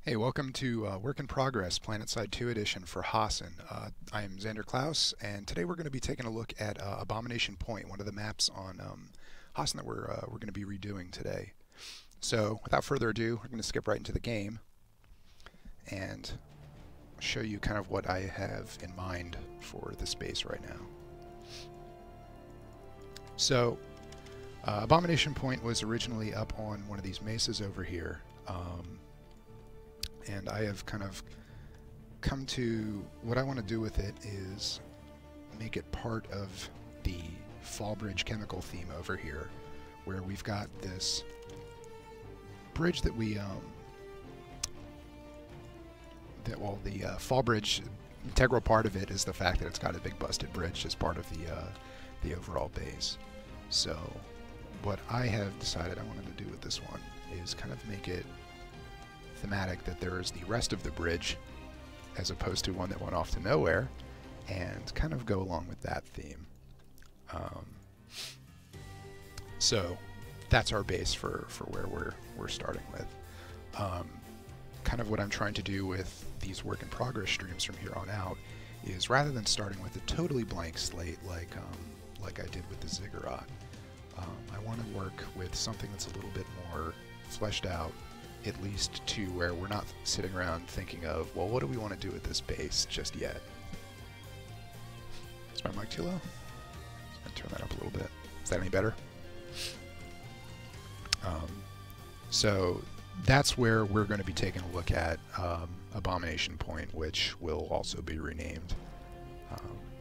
Hey, welcome to Work in Progress, PlanetSide 2 edition for Hossin. I am Xander Clauss, and today we're going to be taking a look at Abomination Point, one of the maps on Hossin that we're going to be redoing today. So, without further ado, we're going to skip right into the game and show you kind of what I have in mind for this base right now. So, Abomination Point was originally up on one of these mesas over here. And I have kind of come to what I want to do with it is make it part of the Fallbridge chemical theme over here, where we've got this bridge that we the Fallbridge integral part of it is the fact that it's got a big busted bridge as part of the overall base. So what I have decided I wanted to do with this one is kind of make it thematic, that there is the rest of the bridge as opposed to one that went off to nowhere, and kind of go along with that theme. So that's our base for where we're starting with. Kind of what I'm trying to do with these work in progress streams from here on out is, rather than starting with a totally blank slate like I did with the ziggurat, I want to work with something that's a little bit more fleshed out, at least to where we're not sitting around thinking of, well, what do we want to do with this base just yet. Is my mic too low? I'm going to turn that up a little bit. Is that any better? So that's where we're going to be taking a look at Abomination Point, which will also be renamed.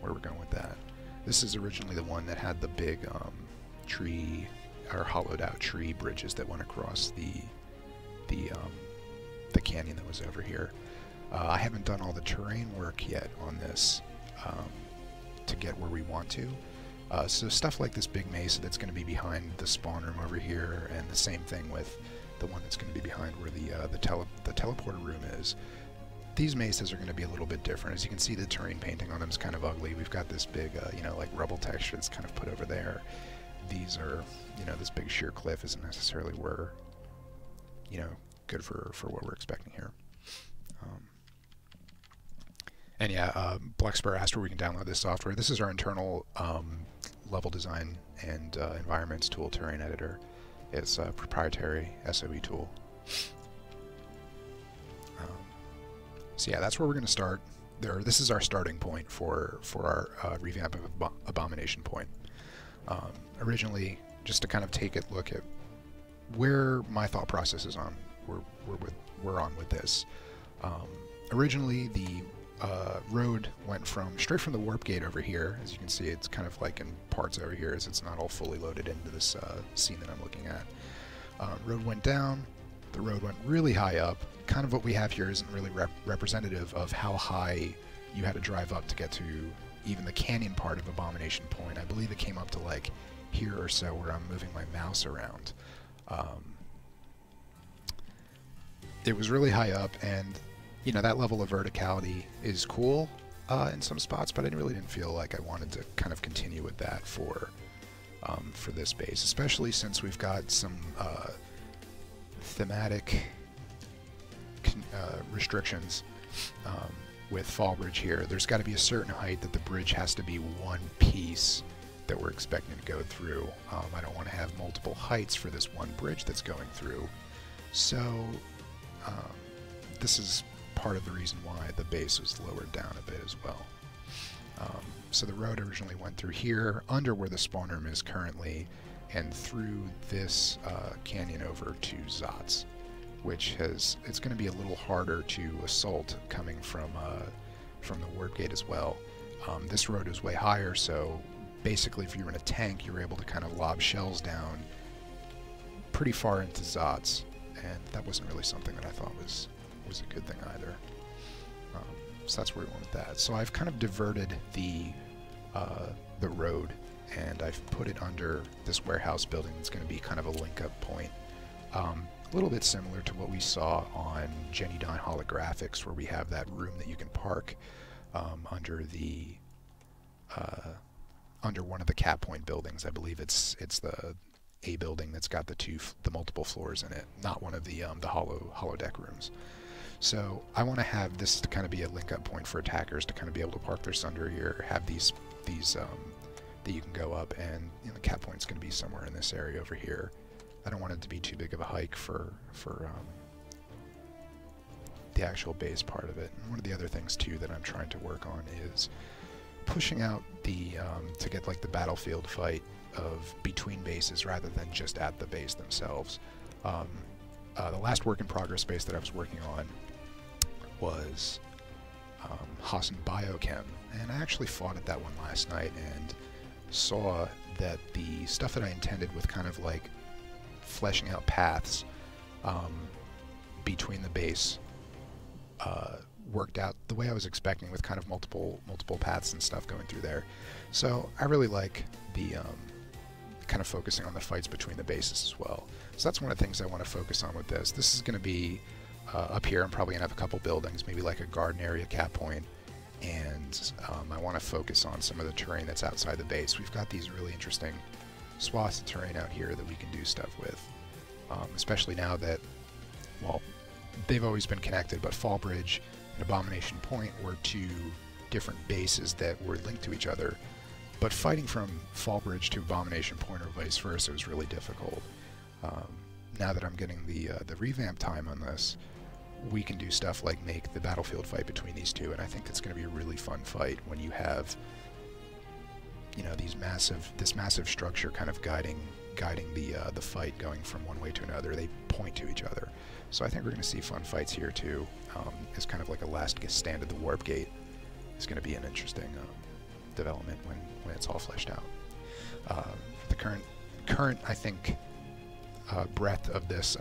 Where we're going with that. This is originally the one that had the big tree, or hollowed out tree bridges that went across the canyon that was over here. I haven't done all the terrain work yet on this to get where we want to. So stuff like this big mesa that's going to be behind the spawn room over here, and the same thing with the one that's going to be behind where the teleporter room is. These mesas are going to be a little bit different. As you can see, the terrain painting on them is kind of ugly. We've got this big, like rubble texture that's kind of put over there. These are, this big sheer cliff isn't necessarily where, good for what we're expecting here. And yeah, Black Spur asked where we can download this software. This is our internal level design and environments tool, terrain editor. It's a proprietary SOE tool. So yeah, that's where we're going to start. This is our starting point for our revamp of Abomination Point. Originally, just to kind of take a look at where my thought process is on, we're on with this. Originally, the road went straight from the warp gate over here. As you can see, it's kind of like in parts over here, as it's not all fully loaded into this scene that I'm looking at. Road went down. The road went really high up. Kind of what we have here isn't really representative of how high you had to drive up to get to even the canyon part of Abomination Point. I believe it came up to like here or so, where I'm moving my mouse around. It was really high up, and that level of verticality is cool in some spots, but I really didn't feel like I wanted to kind of continue with that for this base, especially since we've got some thematic restrictions with Fallbridge here. There's got to be a certain height that the bridge has to be one piece that we're expecting to go through. I don't want to have multiple heights for this one bridge that's going through. So this is part of the reason why the base was lowered down a bit as well. So the road originally went through here, under where the spawn room is currently, and through this canyon over to Zotz, which it's going to be a little harder to assault coming from the warp gate as well. This road is way higher, so basically if you're in a tank, you're able to kind of lob shells down pretty far into Zotz, and that wasn't really something that I thought was a good thing either. So that's where we went with that. So I've kind of diverted the road, and I've put it under this warehouse building that's going to be kind of a link-up point. A little bit similar to what we saw on Jenny Don Holographics, where we have that room that you can park under one of the Cap Point buildings. I believe it's the building that's got the multiple floors in it, not one of the holodeck rooms. So I want to have this to kind of be a link-up point for attackers to kind of be able to park their Sunder here, have these that you can go up, and the cap point's going to be somewhere in this area over here. I don't want it to be too big of a hike for the actual base part of it. And one of the other things too that I'm trying to work on is pushing out the to get like the battlefield fight of between bases rather than just at the base themselves. The last work in progress base that I was working on was Hossin Biochem, and I actually fought at that one last night and saw that the stuff that I intended with kind of like fleshing out paths between the base worked out the way I was expecting, with kind of multiple paths and stuff going through there. So I really like the kind of focusing on the fights between the bases as well. So that's one of the things I want to focus on with this. This is going to be up here. I'm probably going to have a couple buildings, maybe like a garden area cap point, and I want to focus on some of the terrain that's outside the base. We've got these really interesting swaths of terrain out here that we can do stuff with, especially now that, well, they've always been connected, but Fallbridge and Abomination Point were two different bases that were linked to each other. But fighting from Fallbridge to Abomination Point or vice versa was really difficult. Now that I'm getting the revamp time on this, we can do stuff like make the battlefield fight between these two, and I think it's going to be a really fun fight when you have, this massive structure kind of guiding the fight going from one way to another. They point to each other. So I think we're going to see fun fights here too. As kind of like a last stand at the warp gate is going to be an interesting development when it's all fleshed out. The current I think breadth of this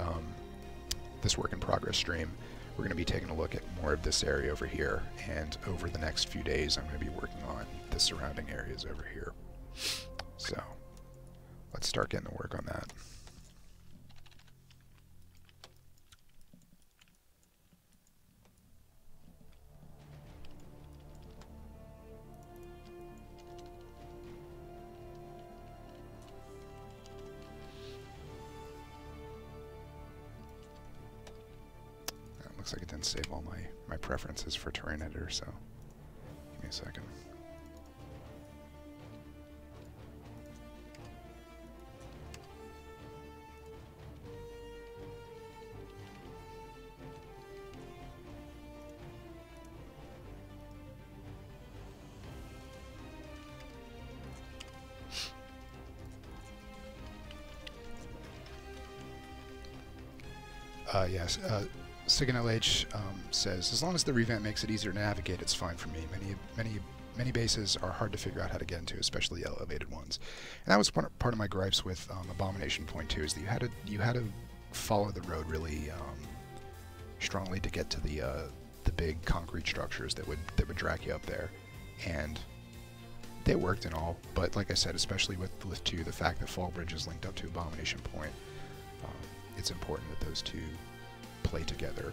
this work in progress stream, we're going to be taking a look at more of this area over here, and over the next few days I'm going to be working on the surrounding areas over here. So let's start getting to work on that. Looks like it didn't save all my preferences for terrain editor, so give me a second. Yes. Signal H says, as long as the revamp makes it easier to navigate, it's fine for me. Many bases are hard to figure out how to get into, especially the elevated ones. And that was part of my gripes with Abomination Point 2, is that you had to follow the road really strongly to get to the big concrete structures that would drag you up there. And they worked and all, but like I said, especially with 2, the fact that Fallbridge is linked up to Abomination Point, it's important that those two play together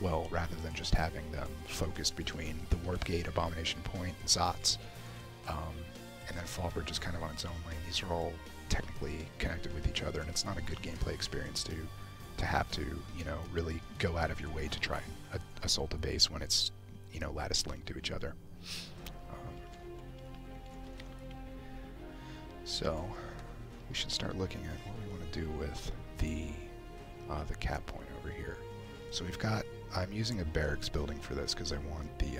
well, rather than just having them focused between the Warp Gate, Abomination Point, and Zots, and then Fallbridge is kind of on its own lane. These are all technically connected with each other, and it's not a good gameplay experience to have to, really go out of your way to try and assault a base when it's, lattice linked to each other. So we should start looking at what we want to do with the cap point over here. So I'm using a barracks building for this because I want the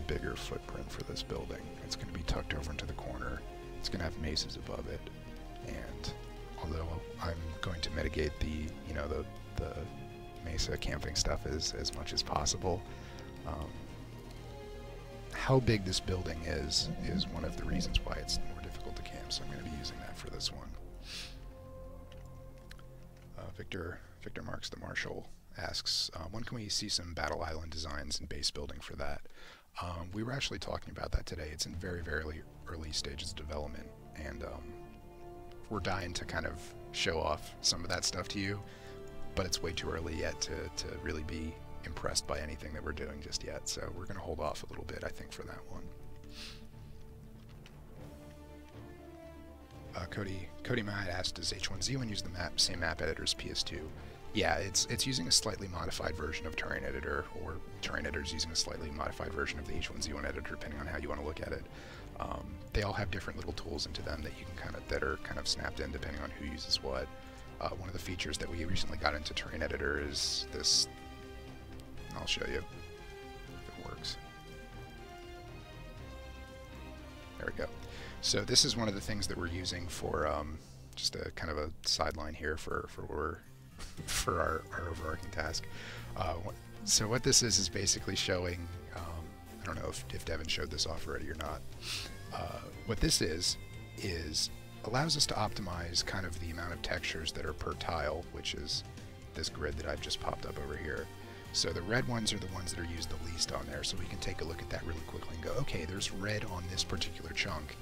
bigger footprint for this building. It's going to be tucked over into the corner. It's going to have mesas above it, and although I'm going to mitigate the mesa camping stuff as much as possible, how big this building is one of the reasons why it's more difficult to camp, so I'm going to be using that for this one. Victor Marks the Marshal asks, when can we see some Battle Island designs and base building for that? We were actually talking about that today. It's in very, very early stages of development, and we're dying to kind of show off some of that stuff to you, but it's way too early yet to really be impressed by anything that we're doing just yet, so we're going to hold off a little bit, I think, for that one. Cody Matt asked, does H1Z1 use the same map editor as PS2? Yeah, it's using a slightly modified version of Terrain Editor, or Terrain Editor is using a slightly modified version of the H1Z1 editor, depending on how you want to look at it. They all have different little tools into them that you can that are kind of snapped in depending on who uses what. One of the features that we recently got into Terrain Editor is this. I'll show you if it works. There we go. So this is one of the things that we're using for just a kind of a sideline here for for our overarching task. So what this is basically showing, I don't know if Devin showed this off already or not. What this is allows us to optimize kind of the amount of textures that are per tile, which is this grid that I've just popped up over here. So the red ones are the ones that are used the least on there, so we can take a look at that really quickly and go, okay, there's red on this particular chunk.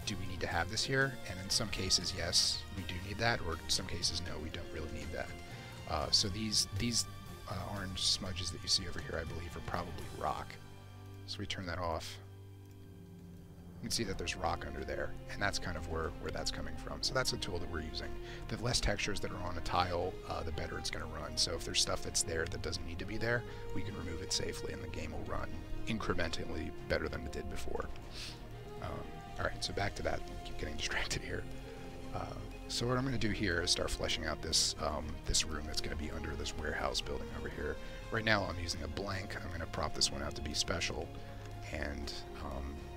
Do we need to have this here? And in some cases, yes, we do need that, or in some cases, no, we don't really need that. So these orange smudges that you see over here, I believe, are probably rock. So we turn that off. You can see that there's rock under there, and that's kind of where that's coming from. So that's a tool that we're using. The less textures that are on a tile, the better it's going to run. So if there's stuff that's there that doesn't need to be there, we can remove it safely, and the game will run incrementally better than it did before. Alright, so back to that. I keep getting distracted here. So what I'm going to do here is start fleshing out this this room that's going to be under this warehouse building over here. Right now I'm using a blank. I'm going to prop this one out to be special, and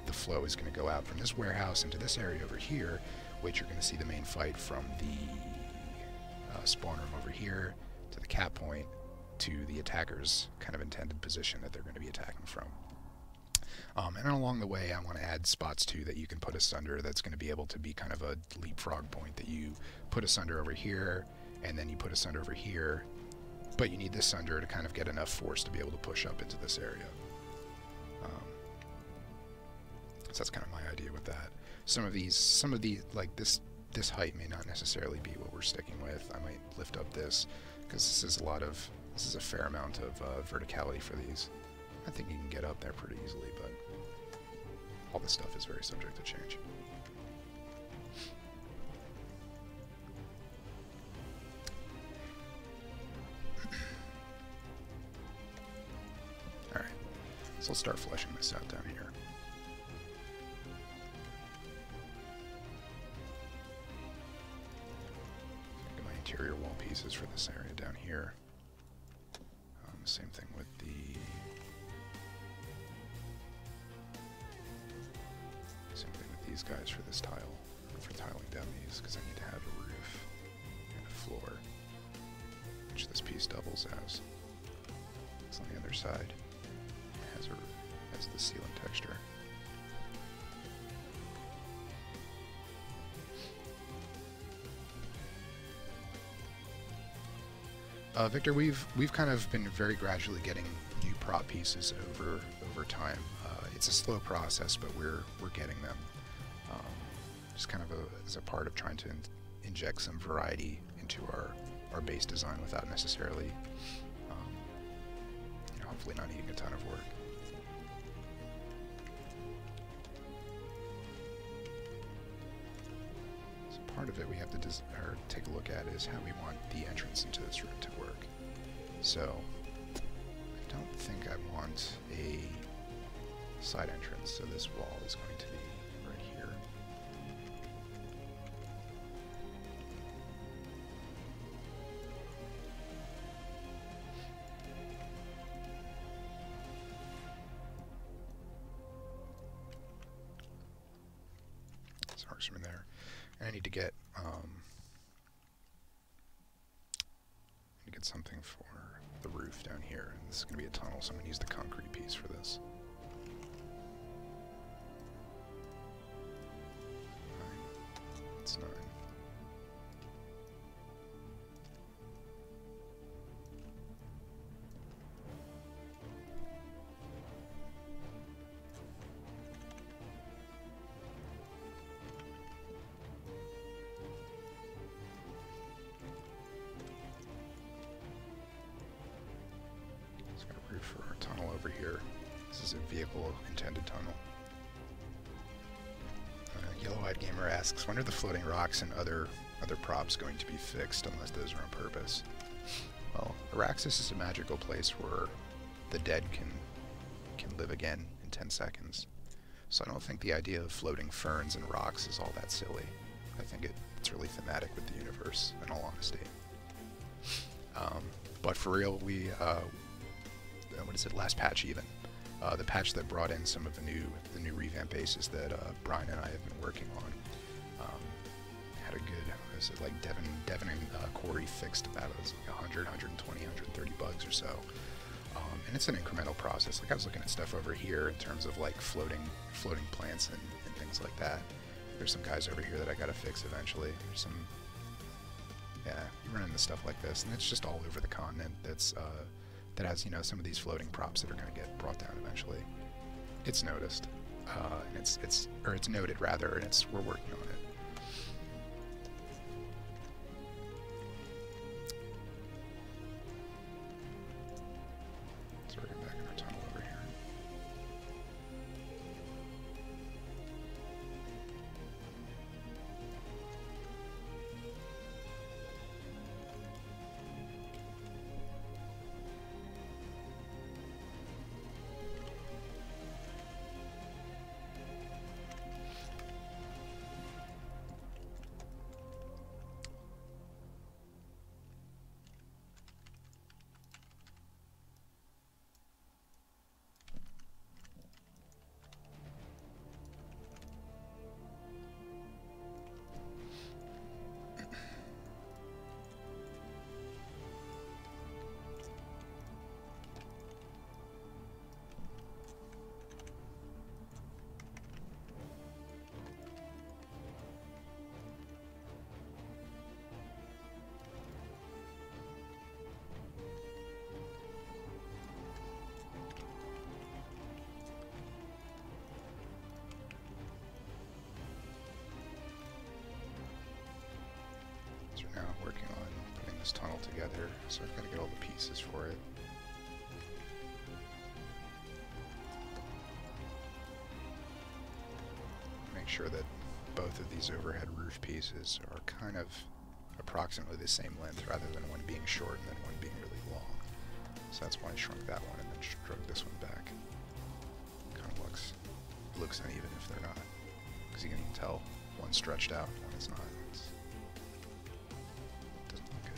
the flow is going to go out from this warehouse into this area over here, which you're going to see the main fight from the spawn room over here to the cap point to the attacker's kind of intended position that they're going to be attacking from. And along the way, I want to add spots too that you can put asunder that's going to be able to be kind of a leapfrog point that you put asunder over here, and then you put asunder over here, but you need this sunder to kind of get enough force to be able to push up into this area. So that's kind of my idea with that. Some of the like this height may not necessarily be what we're sticking with. I might lift up this because this is a fair amount of verticality for these. I think you can get up there pretty easily, but all this stuff is very subject to change. Alright, so let's start fleshing this out down here. Get my interior wall pieces for this area down here. Same thing with these guys for this tile, or for tiling down these, because I need to have a roof and a floor, which this piece doubles as. It's on the other side. It has the ceiling texture. Victor, we've kind of been very gradually getting new prop pieces over time. It's a slow process, but we're getting them. Just kind of as a part of trying to inject some variety into our base design without necessarily, hopefully not needing a ton of work. So part of it we have to take a look at is how we want the entrance into this room to work. So I don't think I want a side entrance, so this wall is going to be right here. So arcs from there. And I need to get something for the roof down here. And this is going to be a tunnel, so I'm going to use the concrete piece for this. It's 9. For our tunnel over here. This is a vehicle intended tunnel. Yellow-eyed gamer asks, when are the floating rocks and other other props going to be fixed unless those are on purpose. Well, Araxis is a magical place where the dead can live again in 10 seconds. So I don't think the idea of floating ferns and rocks is all that silly. I think it's really thematic with the universe, in all honesty. But for real, we, what is it, last patch even, the patch that brought in some of the new revamp bases that Brian and I have been working on, had a good, what is it, like Devin and Corey fixed about it was like 100, 120, 130 bugs or so. And it's an incremental process. Like I was looking at stuff over here in terms of like floating plants and things like that. There's some guys over here that I gotta fix eventually. There's some, yeah, you run into stuff like this, and it's just all over the continent. That's that has, you know, some of these floating props that are gonna get brought down eventually. It's noticed, and it's noted rather, and we're working on it. So we're getting back in our tunnel over here. So we're now working on putting this tunnel together, so I've got to get all the pieces for it. Make sure that both of these overhead roof pieces are kind of approximately the same length rather than one being short and then one being really long. So that's why I shrunk that one and then shrunk this one back. Kind of looks uneven if they're not, because you can tell one's stretched out, one is not. Doesn't look good.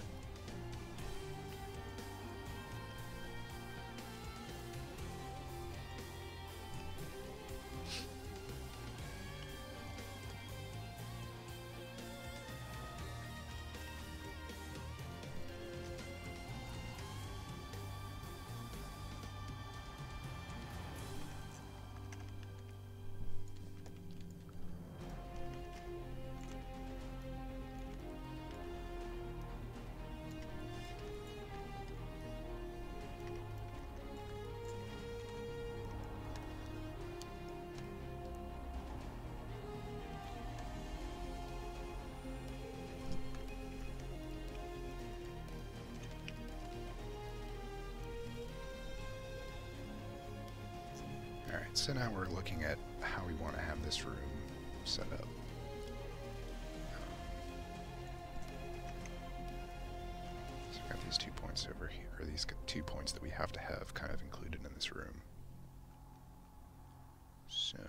Alright, so now we're looking at how we want to have this room set up. So we've got these 2 points over here, or these 2 points that we have to have kind of included in this room. So,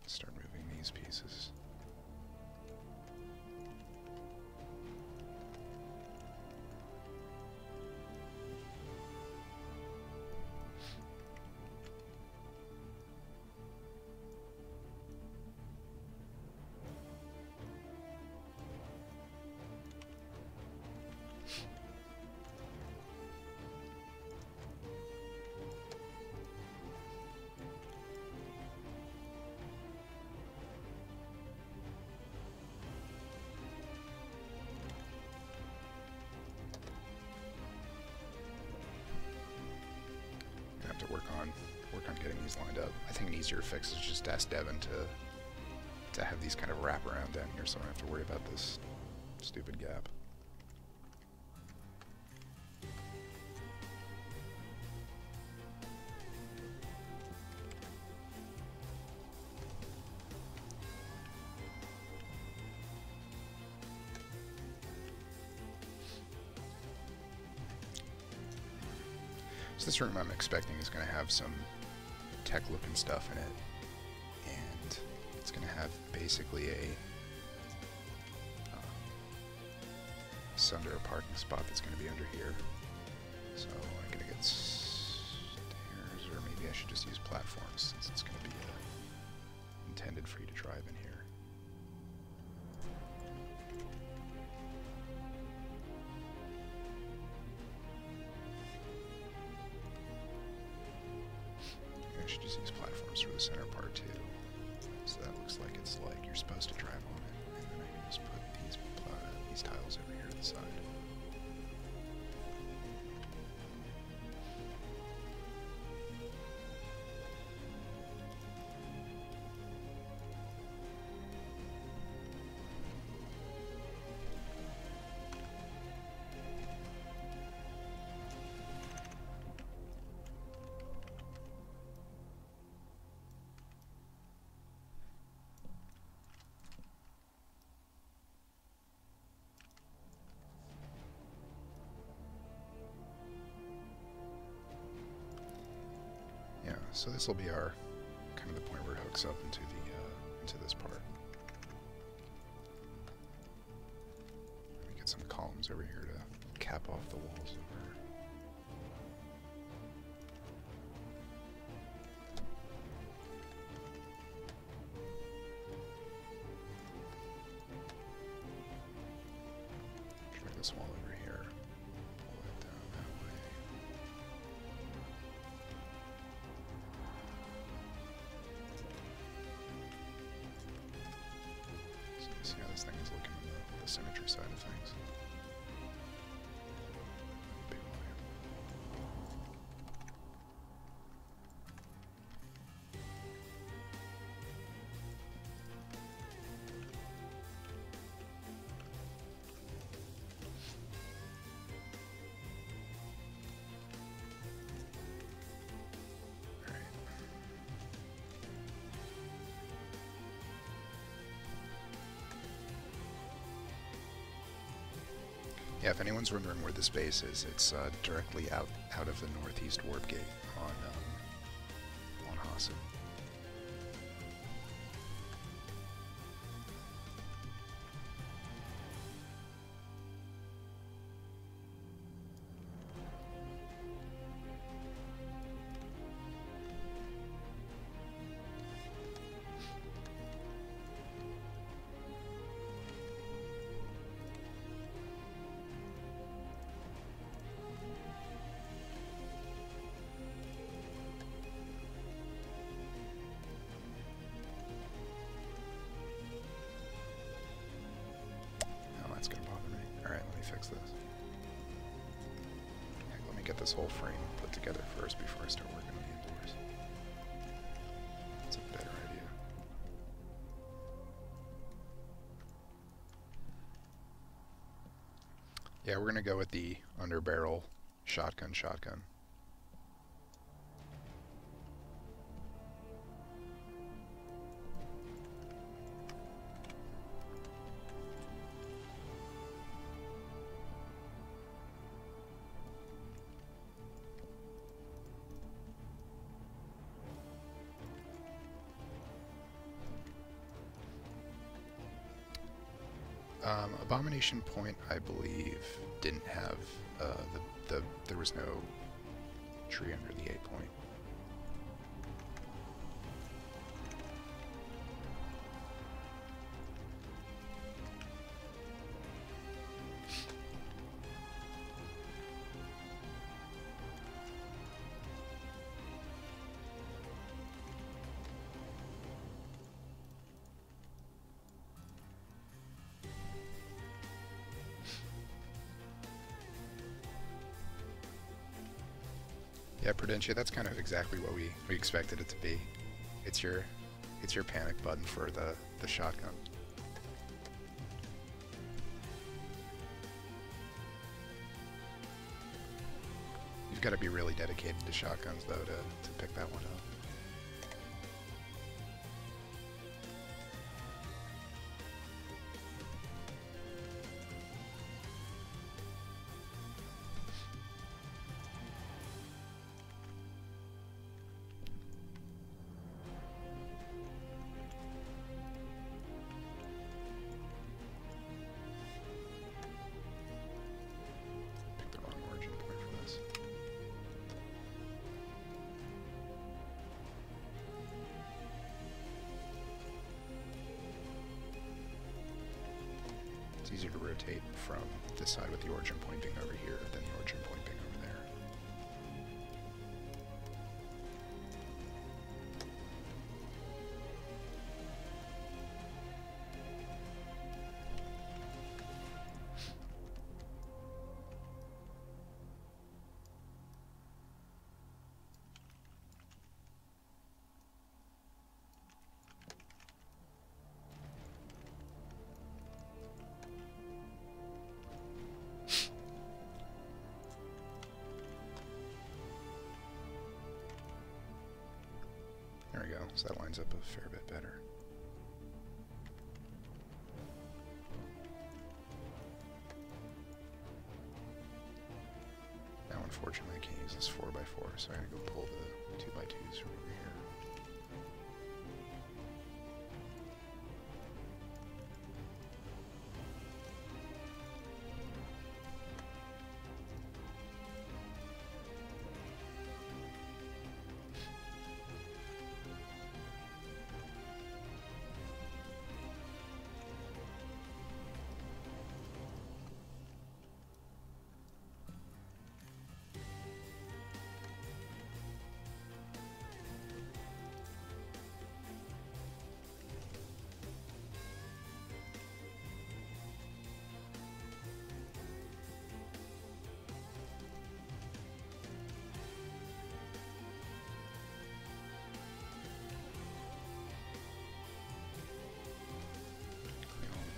let's start moving these pieces. To work on getting these lined up. I think an easier fix is just ask Devin to have these kind of wrap around down here so I don't have to worry about this stupid gap. So this room I'm expecting is going to have some tech-looking stuff in it, and it's going to have basically a under a parking spot that's going to be under here. So I'm going to get stairs, or maybe I should just use platforms since it's going to be intended for you to drive in here. Maybe I should just use platforms for the center part too. So that looks like it's like you're supposed to drive on it, and then I can just put these tiles over here to the side. So this will be our kind of the point where it hooks up into the into this part. Let me get some columns over here to cap off the walls over. Drag this wall over here. Pull it down that way. See how this thing is looking on the symmetry side of things. Big wire. All right. Yeah, if anyone's wondering where this base is, it's directly out of the northeast warp gate on Hossin. That's going to bother me. Alright, let me fix this. Okay, let me get this whole frame put together first before I start working on the indoors. That's a better idea. Yeah, we're going to go with the underbarrel shotgun. Abomination Point, I believe, didn't have there was no tree under the 8-point. Yeah, Prudentia, that's kind of exactly what we expected it to be. It's your panic button for the shotgun. You've got to be really dedicated to shotguns though to pick that one up. rotate from this side with the origin point being over here than the origin point being over there. There we go, so that lines up a fair bit better. Now unfortunately I can't use this 4x4, so I gotta go pull the 2x2s from over here.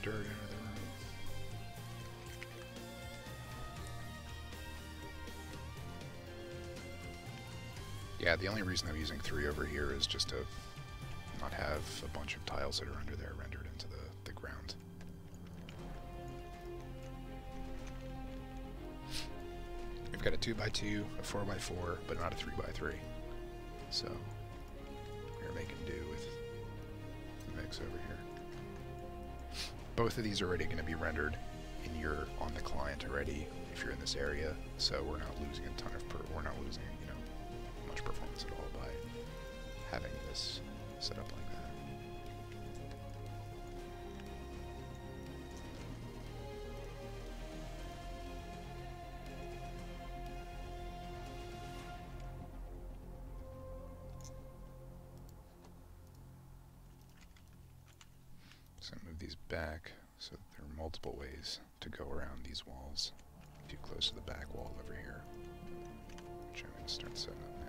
Dirt out of the room. Yeah, the only reason I'm using 3 over here is just to not have a bunch of tiles that are under there rendered into the ground. We've got a 2x2, a 4x4, but not a 3x3. So we're making do with the mix over here. Both of these are already going to be rendered in on the client already if you're in this area, so we're not losing a ton of we're not losing much performance at all by having this set up like that. So move these back so that there are multiple ways to go around these walls. Too close to the back wall over here, which I'm going to start setting up now.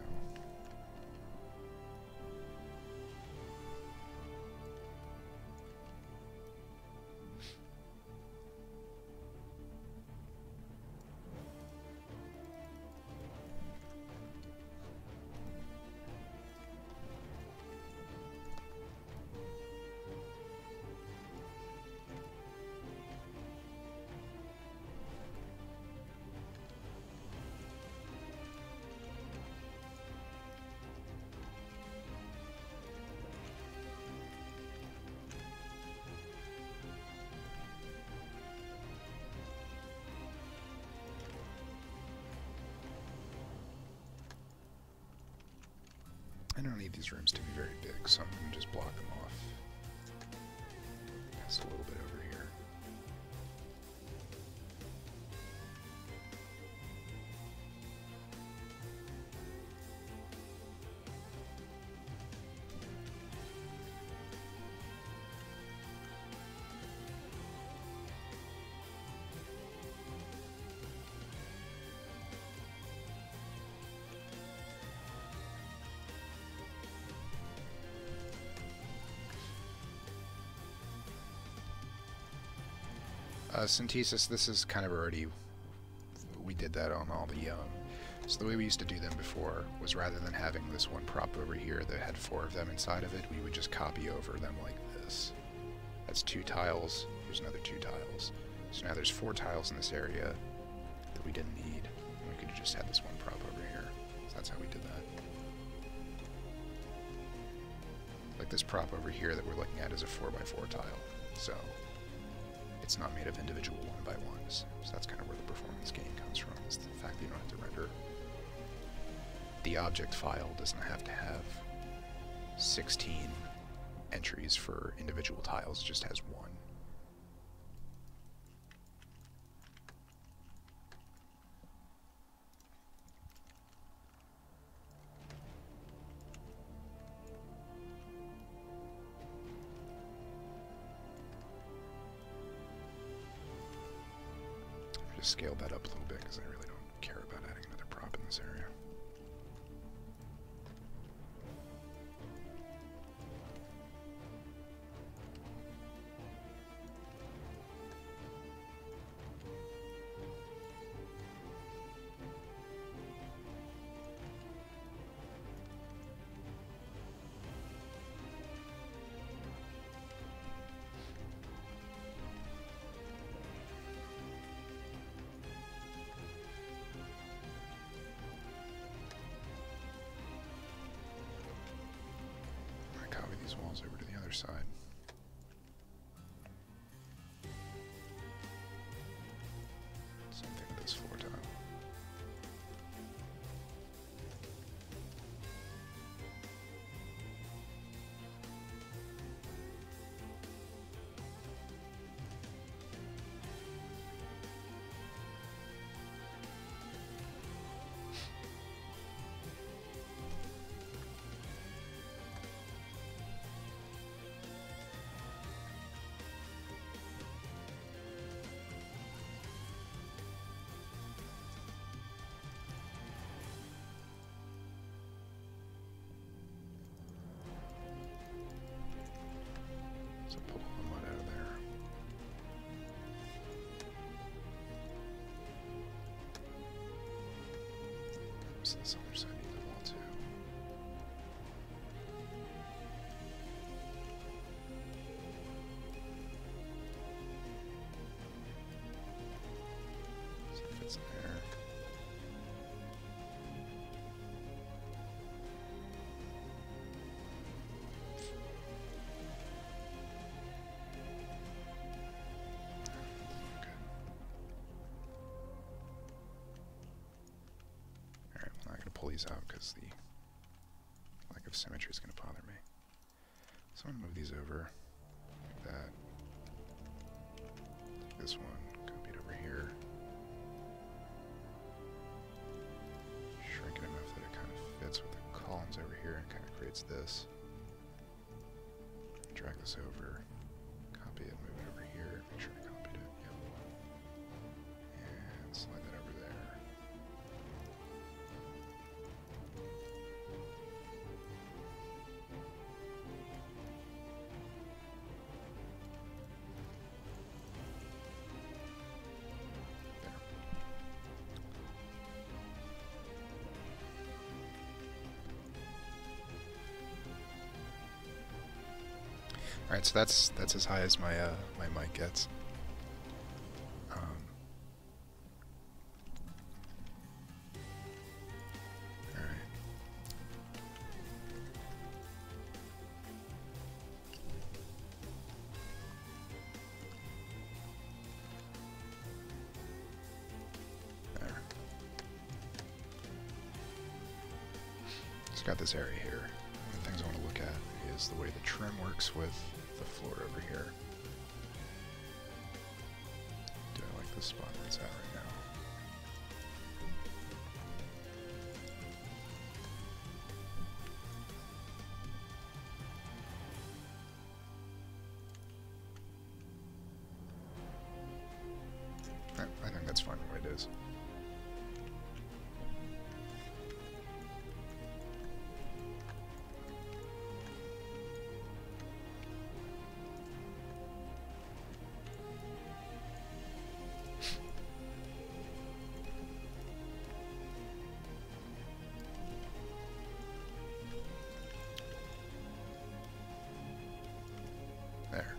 I don't need these rooms to be very big, so I'm going to just block them off. That's a little bit over here. Synthesis, this is kind of already, we did that on all the, so the way we used to do them before was rather than having this one prop over here that had 4 of them inside of it, we would just copy over them like this. That's 2 tiles, here's another 2 tiles. So now there's 4 tiles in this area that we didn't need. We could have just had this one prop over here. So that's how we did that. Like this prop over here that we're looking at is a 4x4 tile. So it's not made of individual 1x1s. So that's kind of where the performance gain comes from, is the fact that you don't have to render. The object file doesn't have to have 16 entries for individual tiles, it just has 1. just scaled that up a little bit because I really don't care about adding another prop in this area. These walls over to the other side. Same thing with this floor tile. So pull the mud out of there. So this other side needs a wall too. So it fits in there. Pull these out because the lack of symmetry is going to bother me. So I'm going to move these over like that. Take this one, copy it over here. Shrink it enough that it kind of fits with the columns over here and kind of creates this. Drag this over, copy it, move it over here, make sure I copied it. Yep. And slide that over there. Alright, so that's as high as my my mic gets. Alright. There. Just got this area here. One of the things I want to look at is the way the trim works with the floor over here. Do I like the spot where it's at right now? I think that's fine the way it is. There.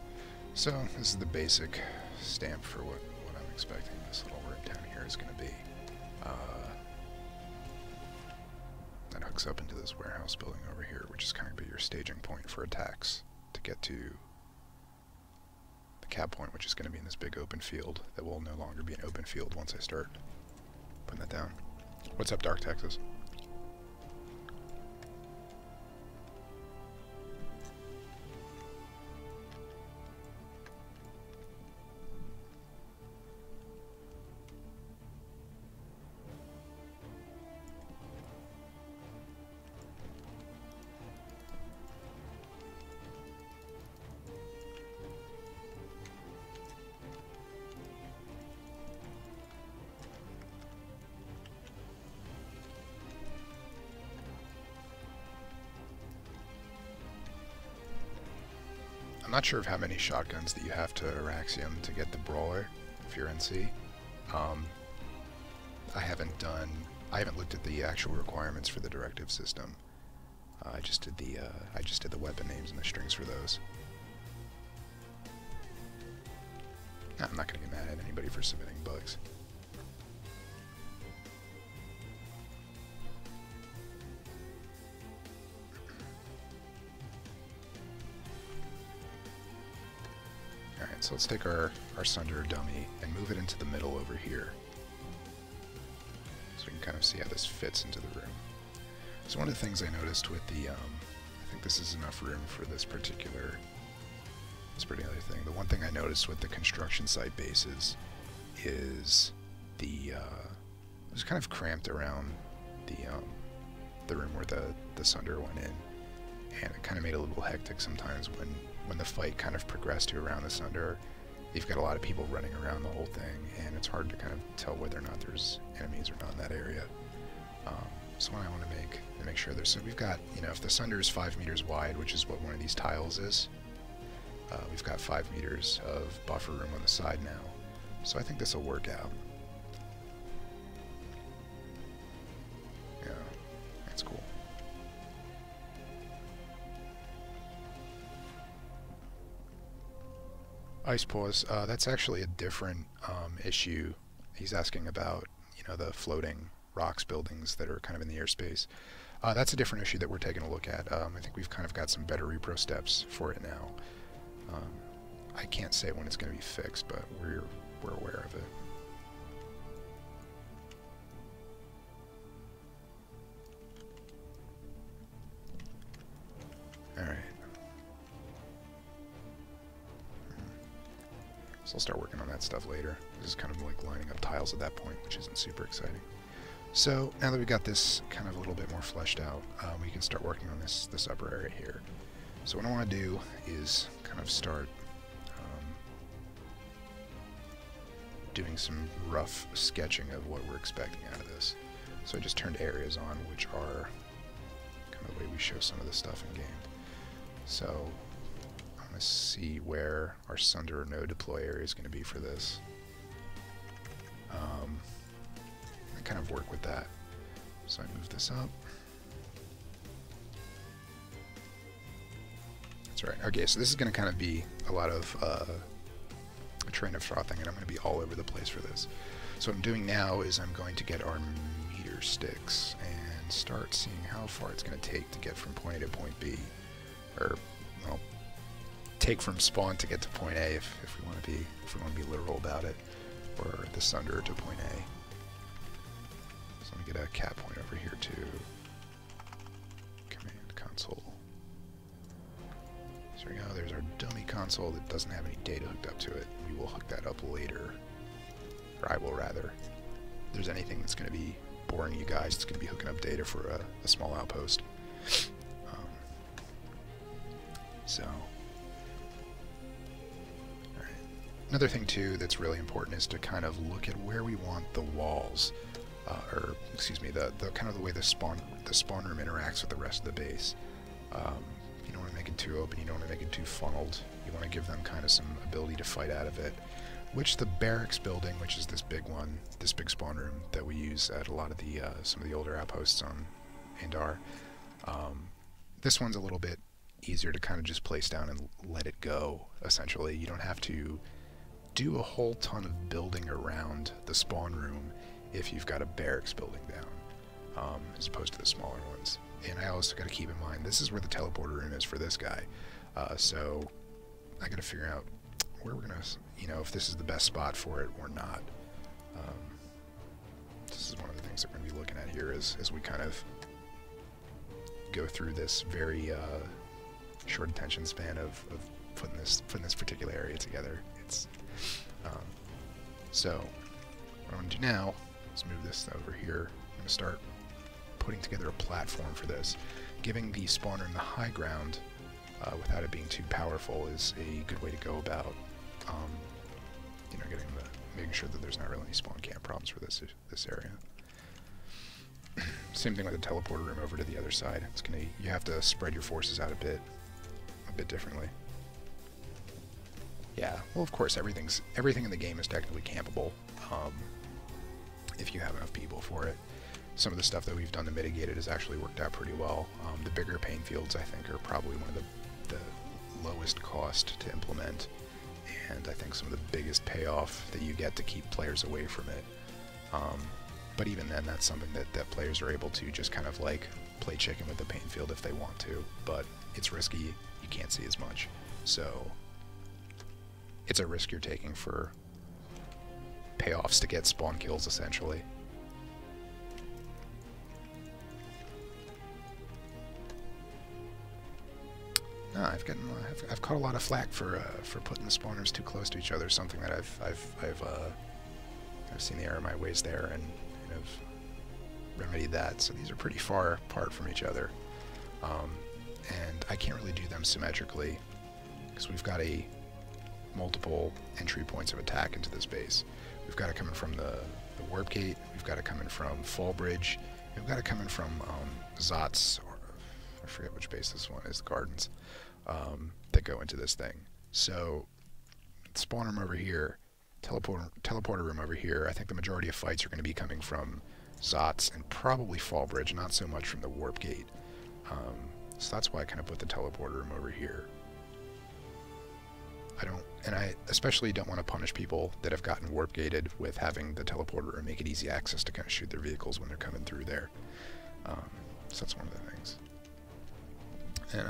So this is the basic stamp for what I'm expecting this little room down here is going to be. That hooks up into this warehouse building over here, which is kind of be your staging point for attacks to get to the cap point, which is going to be in this big open field that will no longer be an open field once I start putting that down. What's up, Dark Texas? not sure of how many shotguns that you have to Araxium to get the Brawler, if you're NC. I haven't looked at the actual requirements for the directive system. I just did the weapon names and the strings for those. I'm not going to get mad at anybody for submitting bugs. Alright, so let's take our Sunder dummy and move it into the middle over here. So we can kind of see how this fits into the room. So one of the things I noticed with the, I think this is enough room for this particular thing. The one thing I noticed with the construction site bases is it was kind of cramped around the room where the Sunder went in, and it kind of made it a little hectic sometimes when the fight kind of progressed to around the Sunder. You've got a lot of people running around the whole thing, and it's hard to kind of tell whether or not there's enemies or not in that area. So what I want to make sure there's, so we've got, you know, if the Sunder is 5 meters wide, which is what one of these tiles is, we've got 5 meters of buffer room on the side now. So I think this will work out. Yeah, that's cool. Ice Pause, that's actually a different issue. He's asking about, you know, the floating rocks buildings that are kind of in the airspace. That's a different issue that we're taking a look at. I think we've kind of got some better repro steps for it now. I can't say when it's going to be fixed, but we're aware of it. Alright. So I'll start working on that stuff later. This is kind of like lining up tiles at that point, which isn't super exciting. So now that we've got this kind of a little bit more fleshed out, we can start working on this upper area here. So what I want to do is kind of start doing some rough sketching of what we're expecting out of this. So I just turned areas on, which are kind of the way we show some of the stuff in game. So I'm going to see where our Sunder or node deploy area is going to be for this. And kind of work with that. So I move this up. That's right. Okay, so this is going to kind of be a lot of a train of frothing, and I'm going to be all over the place for this. So what I'm doing now is I'm going to get our meter sticks and start seeing how far it's going to take to get from point A to point B. Or, well, take from spawn to get to point A if we want to be literal about it, or the Sunder to point A. So let me get a cap point over here to command console. So there we go, there's our dummy console that doesn't have any data hooked up to it. We will hook that up later, or I will rather. If there's anything that's going to be boring you guys, it's going to be hooking up data for a small outpost. Alright. Another thing too that's really important is to kind of look at where we want the walls, or excuse me, the kind of the way the spawn room interacts with the rest of the base. You don't want to make it too open, you don't want to make it too funneled. You want to give them kind of some ability to fight out of it. Which the barracks building, which is this big one, this big spawn room that we use at a lot of the some of the older outposts on Indar. This one's a little bit easier to kind of just place down and let it go, essentially. You don't have to do a whole ton of building around the spawn room if you've got a barracks building down, as opposed to the smaller ones. And I also got to keep in mind, this is where the teleporter room is for this guy. So I got to figure out where we're going to, you know, if this is the best spot for it or not. This is one of the things that we're going to be looking at here as we kind of go through this very short attention span of putting this particular area together. It's so what I'm going to do now is move this over here. I'm going to start putting together a platform for this. Giving the spawn room the high ground without it being too powerful is a good way to go about you know, making sure that there's not really any spawn camp problems for this area. Same thing with the teleporter room over to the other side. You have to spread your forces out a bit differently. Yeah, well, of course, everything in the game is technically campable, if you have enough people for it. Some of the stuff that we've done to mitigate it has actually worked out pretty well. The bigger pain fields, I think, are probably one of the lowest cost to implement, and I think some of the biggest payoff that you get to keep players away from it. But even then, that's something that players are able to just kind of like play chicken with the pain field if they want to, but it's risky, you can't see as much. So it's a risk you're taking for payoffs to get spawn kills, essentially. No, I've caught a lot of flack for putting the spawners too close to each other. Something that I've seen the error of my ways there and have remedied that. So these are pretty far apart from each other, and I can't really do them symmetrically because we've got multiple entry points of attack into this base. We've got it coming from the warp gate. We've got it coming from Fall Bridge. We've got it coming from Zot's, or I forget which base this one is, the Gardens, that go into this thing. So spawn room over here, teleporter room over here. I think the majority of fights are going to be coming from Zot's and probably Fall Bridge, not so much from the warp gate. So that's why I kind of put the teleporter room over here. I especially don't want to punish people that have gotten warp gated with having the teleporter room make it easy access to kind of shoot their vehicles when they're coming through there. So that's one of the things. And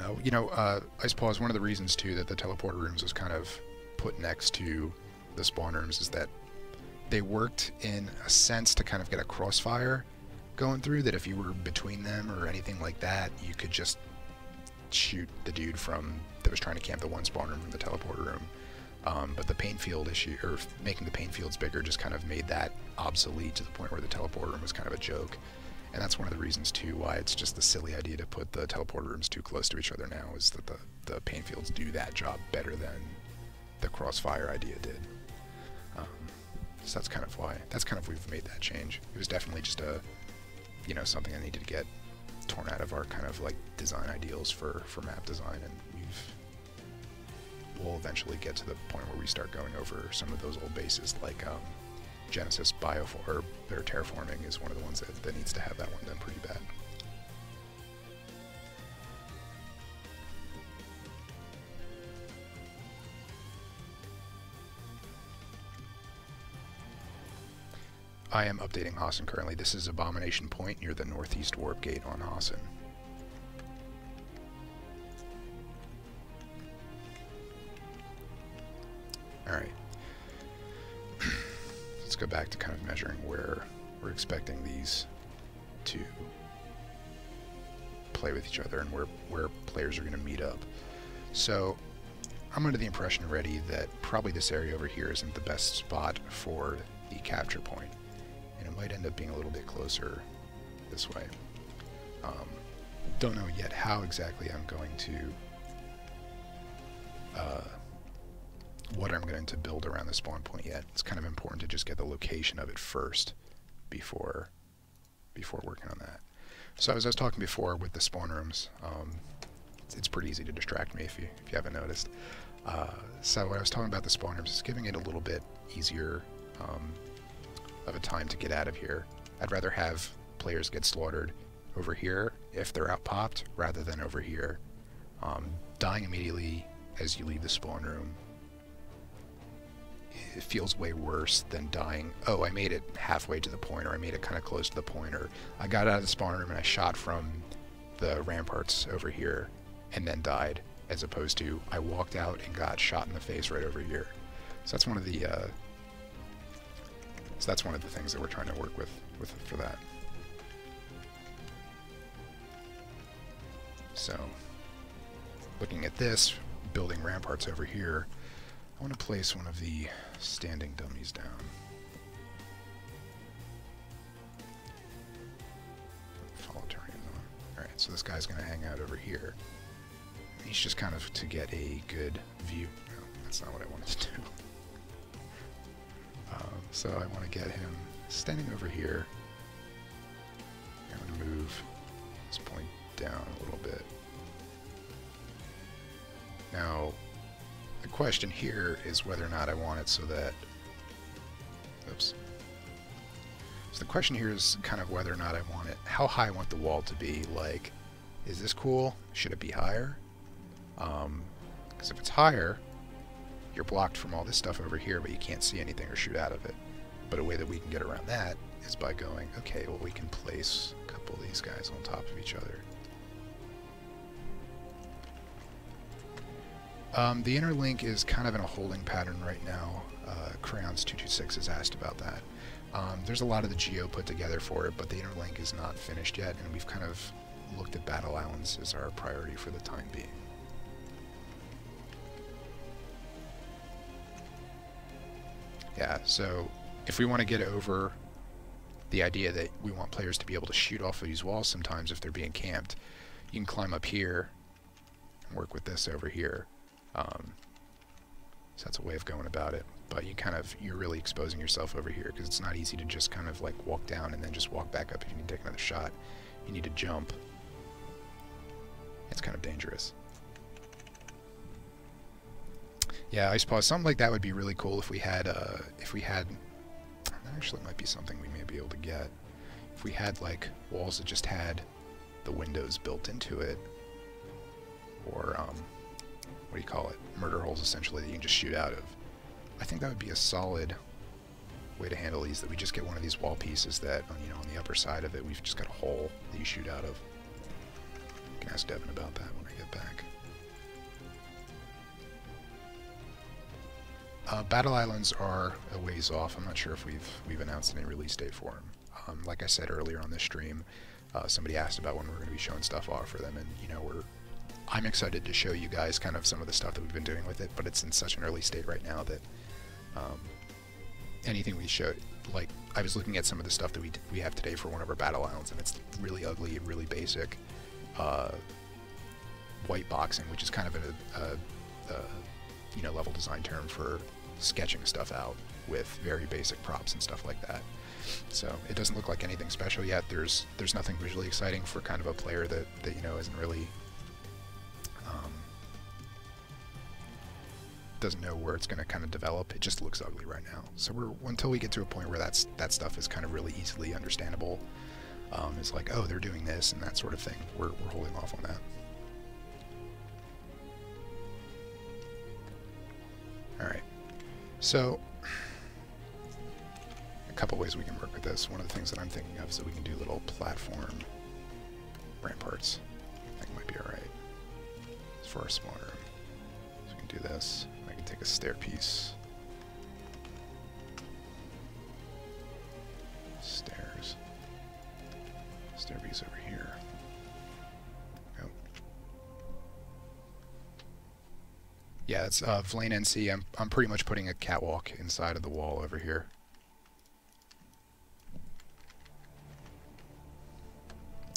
I suppose one of the reasons too that the teleporter rooms was kind of put next to the spawn rooms is that they worked in a sense to kind of get a crossfire going through, that if you were between them or anything like that, you could just shoot the dude that was trying to camp the one spawn room from the teleporter room. But the pain field issue, or making the pain fields bigger, just kind of made that obsolete to the point where the teleporter room was kind of a joke. And that's one of the reasons too why it's just the silly idea to put the teleporter rooms too close to each other now, is that the pain fields do that job better than the crossfire idea did. So that's kind of why we've made that change. It was definitely just something that needed to get torn out of our kind of like design ideals for map design, and we'll eventually get to the point where we start going over some of those old bases, like Genesis or terraforming is one of the ones that needs to have that one done pretty bad. I am updating Hossin currently. This is Abomination Point near the northeast warp gate on Hossin. Alright. Let's go back to kind of measuring where we're expecting these to play with each other and where players are going to meet up. So I'm under the impression already that probably this area over here isn't the best spot for the capture point, and it might end up being a little bit closer this way. Don't know yet how exactly I'm going to what I'm going to build around the spawn point yet. It's kind of important to just get the location of it first before working on that. So as I was talking before with the spawn rooms, it's pretty easy to distract me if you haven't noticed. So when I was talking about the spawn rooms, it's giving it a little bit easier of a time to get out of here. I'd rather have players get slaughtered over here if they're out popped rather than over here. Dying immediately as you leave the spawn room, it feels way worse than dying, oh, I made it halfway to the point, or I made it kind of close to the point, or I got out of the spawn room and I shot from the ramparts over here and then died, as opposed to I walked out and got shot in the face right over here. So that's one of the things that we're trying to work with for that. So looking at this, building ramparts over here, I want to place one of the standing dummies down. Follow terrain on. Alright, so this guy's going to hang out over here. He's just kind of to get a good view. No, that's not what I wanted to do. So I want to get him standing over here. I'm going to move this point down a little bit. Now, The question here is whether or not I want it so that... Oops. So the question here is kind of whether or not I want it, how high I want the wall to be. Like, is this cool? Should it be higher? Because if it's higher, you're blocked from all this stuff over here, but you can't see anything or shoot out of it. But a way that we can get around that is by going, okay, well, we can place a couple of these guys on top of each other. The inner link is kind of in a holding pattern right now. Crayons226 has asked about that. There's a lot of the geo put together for it, but the inner link is not finished yet, and we've kind of looked at battle islands as our priority for the time being. Yeah, so if we want to get over the idea that we want players to be able to shoot off of these walls sometimes if they're being camped, you can climb up here and work with this over here. So that's a way of going about it, but you're really exposing yourself over here because it's not easy to just kind of like walk down and then just walk back up if you need to take another shot. You need to jump. It's kind of dangerous. Yeah, I suppose something like that would be really cool if we had, that actually might be something we may be able to get. If we had like walls that just had the windows built into it, or what do you call it? Murder holes, essentially, that you can just shoot out of. I think that would be a solid way to handle these, that we just get one of these wall pieces that, you know, on the upper side of it, we've just got a hole that you shoot out of. I can ask Devin about that when I get back. Battle Islands are a ways off. I'm not sure if we've announced any release date for them. Like I said earlier on this stream, somebody asked about when we're going to be showing stuff off for them, and you know, I'm excited to show you guys kind of some of the stuff that we've been doing with it, but it's in such an early state right now that anything we show, like I was looking at some of the stuff that we have today for one of our battle islands, and it's really ugly and really basic white boxing, which is kind of a you know, level design term for sketching stuff out with very basic props and stuff like that. So it doesn't look like anything special yet. There's nothing visually exciting for kind of a player that you know isn't really doesn't know where it's going to kind of develop. It just looks ugly right now. So until we get to a point where that stuff is kind of really easily understandable, it's like, oh, they're doing this and that sort of thing. We're holding off on that. All right. So a couple ways we can work with this. One of the things that I'm thinking of is that we can do little platform ramparts. I think it might be all right. It's for our smaller room. So we can do this. I can take a stair piece. Stairs. Stair piece over here. Oh. Yeah, it's Vlane NC. I'm pretty much putting a catwalk inside of the wall over here.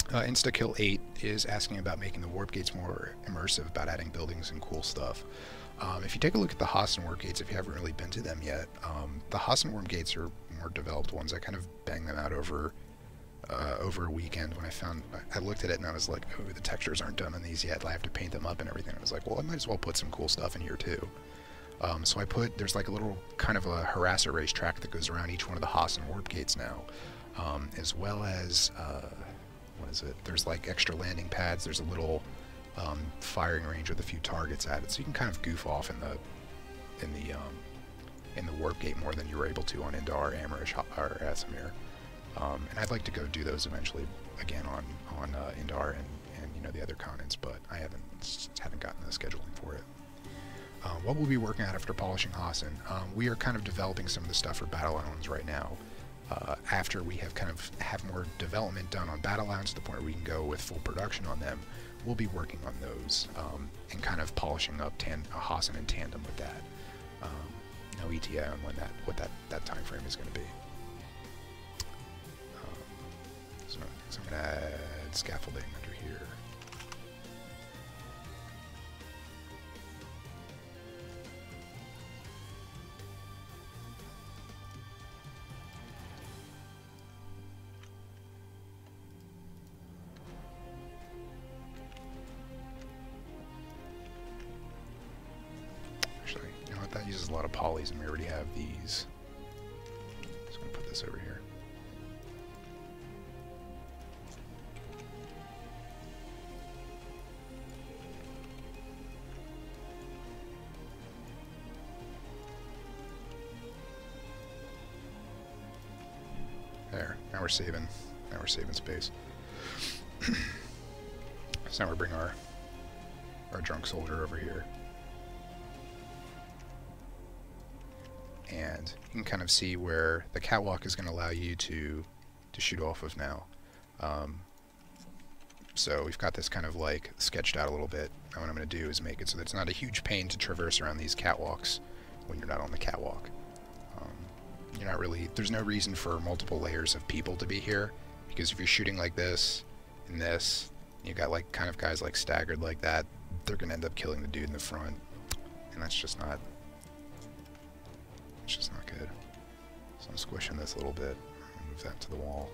InstaKill8 is asking about making the warp gates more immersive, about adding buildings and cool stuff. If you take a look at the Hossin warp gates, if you haven't really been to them yet, the Hossin warp gates are more developed ones. I kind of banged them out over a weekend when I looked at it and I was like, oh, the textures aren't done on these yet. I have to paint them up and everything. I was like, well, I might as well put some cool stuff in here too. So there's like a little kind of a harasser racetrack that goes around each one of the Hossin warp gates now, as well as what is it? There's like extra landing pads. There's a little firing range with a few targets at it, so you can kind of goof off in the warp gate more than you were able to on Indar, Amarish, or Asimir. And I'd like to go do those eventually again on Indar and you know, the other continents, but I haven't gotten the scheduling for it. What we'll be working on after polishing Hossin, we are kind of developing some of the stuff for Battle Islands right now. After we have more development done on Battle Islands to the point where we can go with full production on them, we'll be working on those and kind of polishing up Hossin in tandem with that. No ETA on what that time frame is going to be. So I'm going to add scaffolding under here. Actually, uses a lot of polys, and we already have these. Just gonna put this over here. There. Now we're saving. Now we're saving space. So now we bring our drunk soldier over here. And you can kind of see where the catwalk is going to allow you to shoot off of now. So we've got this kind of like sketched out a little bit. And what I'm going to do is make it so that it's not a huge pain to traverse around these catwalks when you're not on the catwalk. You're not really, there's no reason for multiple layers of people to be here, because if you're shooting like this and this, you got like kind of guys like staggered like that, they're going to end up killing the dude in the front, and that's just not, it's just not good. So I'm squishing this a little bit, move that to the wall,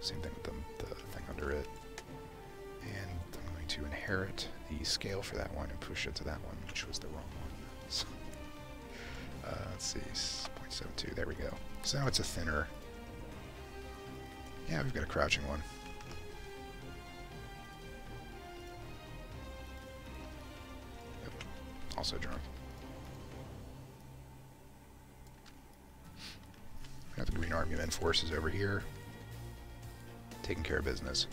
same thing with the thing under it, and I'm going to inherit the scale for that one and push it to that one, which was the wrong one. So, let's see, 0.72, there we go. So now it's a thinner, yeah, we've got a crouching one. Yep. Also drunk. We have the Green Army Men forces over here, taking care of business.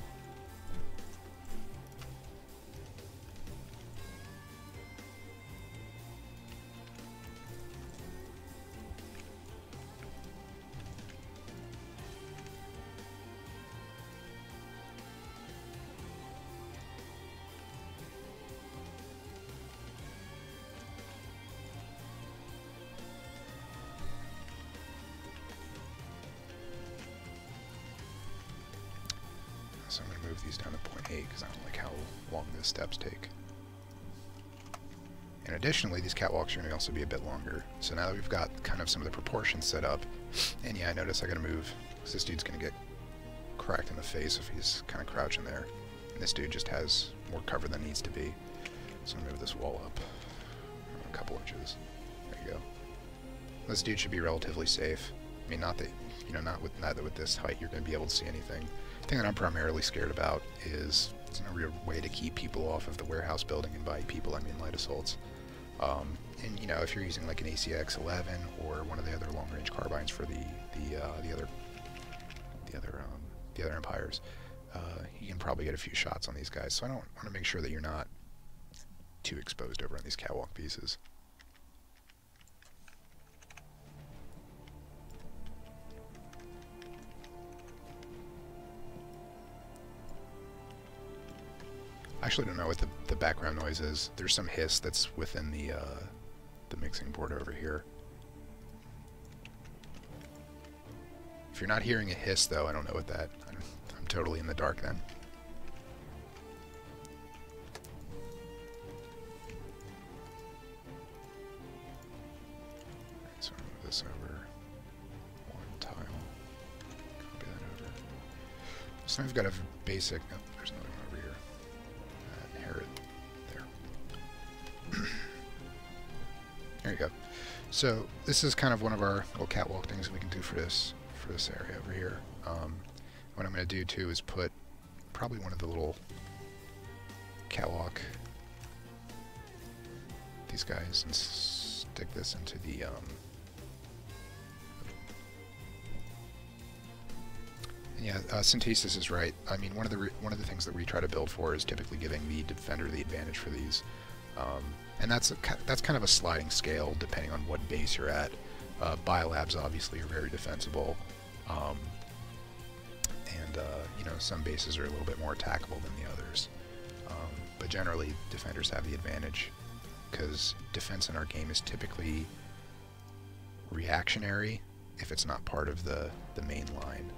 So I'm going to move these down to 0.8 because I don't like how long the steps take. And additionally, these catwalks are going to also be a bit longer. So now that we've got kind of some of the proportions set up, and yeah, I notice I got to move because this dude's going to get cracked in the face if he's kind of crouching there. And this dude just has more cover than needs to be. So I'm going to move this wall up a couple inches. There you go. This dude should be relatively safe. I mean, not that, you know, neither with this height you're going to be able to see anything. The thing that I'm primarily scared about is there's no real way to keep people off of the warehouse building, and by people I mean light assaults. And you know, if you're using like an ACX-11 or one of the other long-range carbines for the other Empires, you can probably get a few shots on these guys. So I don't want to make sure that you're not too exposed over on these catwalk pieces. I actually don't know what the background noise is. There's some hiss that's within the mixing board over here. If you're not hearing a hiss, though, I don't know what that. I'm totally in the dark then. Alright, so I'm gonna move this over one tile. Copy that over. So we've got a basic. Oh, there's another one over here. Inherit there. There you go. So this is kind of one of our little catwalk things we can do for this area over here. What I'm going to do too is put probably one of the little catwalk these guys and stick this into the yeah, Synthesis is right. I mean, one of the things that we try to build for is typically giving the defender the advantage for these, and that's kind of a sliding scale depending on what base you're at. Biolabs obviously are very defensible, and you know, some bases are a little bit more attackable than the others, but generally defenders have the advantage because defense in our game is typically reactionary if it's not part of the main line.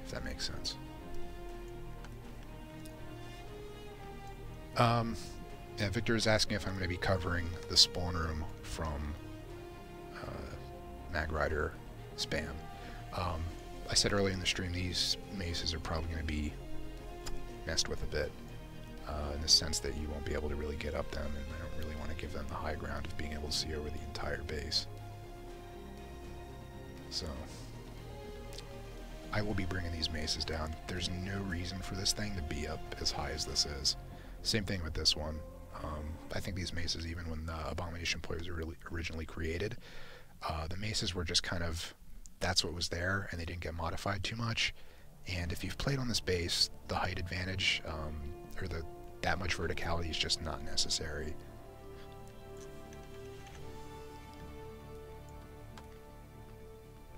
If that makes sense. Yeah, Victor is asking if I'm going to be covering the spawn room from Mag Rider spam. I said earlier in the stream these maces are probably going to be messed with a bit. in the sense that you won't be able to really get up them, and I don't really want to give them the high ground of being able to see over the entire base. So I will be bringing these maces down. There's no reason for this thing to be up as high as this is. Same thing with this one. I think these maces, even when the Abomination Point was originally created, the maces were just kind of, that's what was there, and they didn't get modified too much. And if you've played on this base, the height advantage, or that much verticality is just not necessary.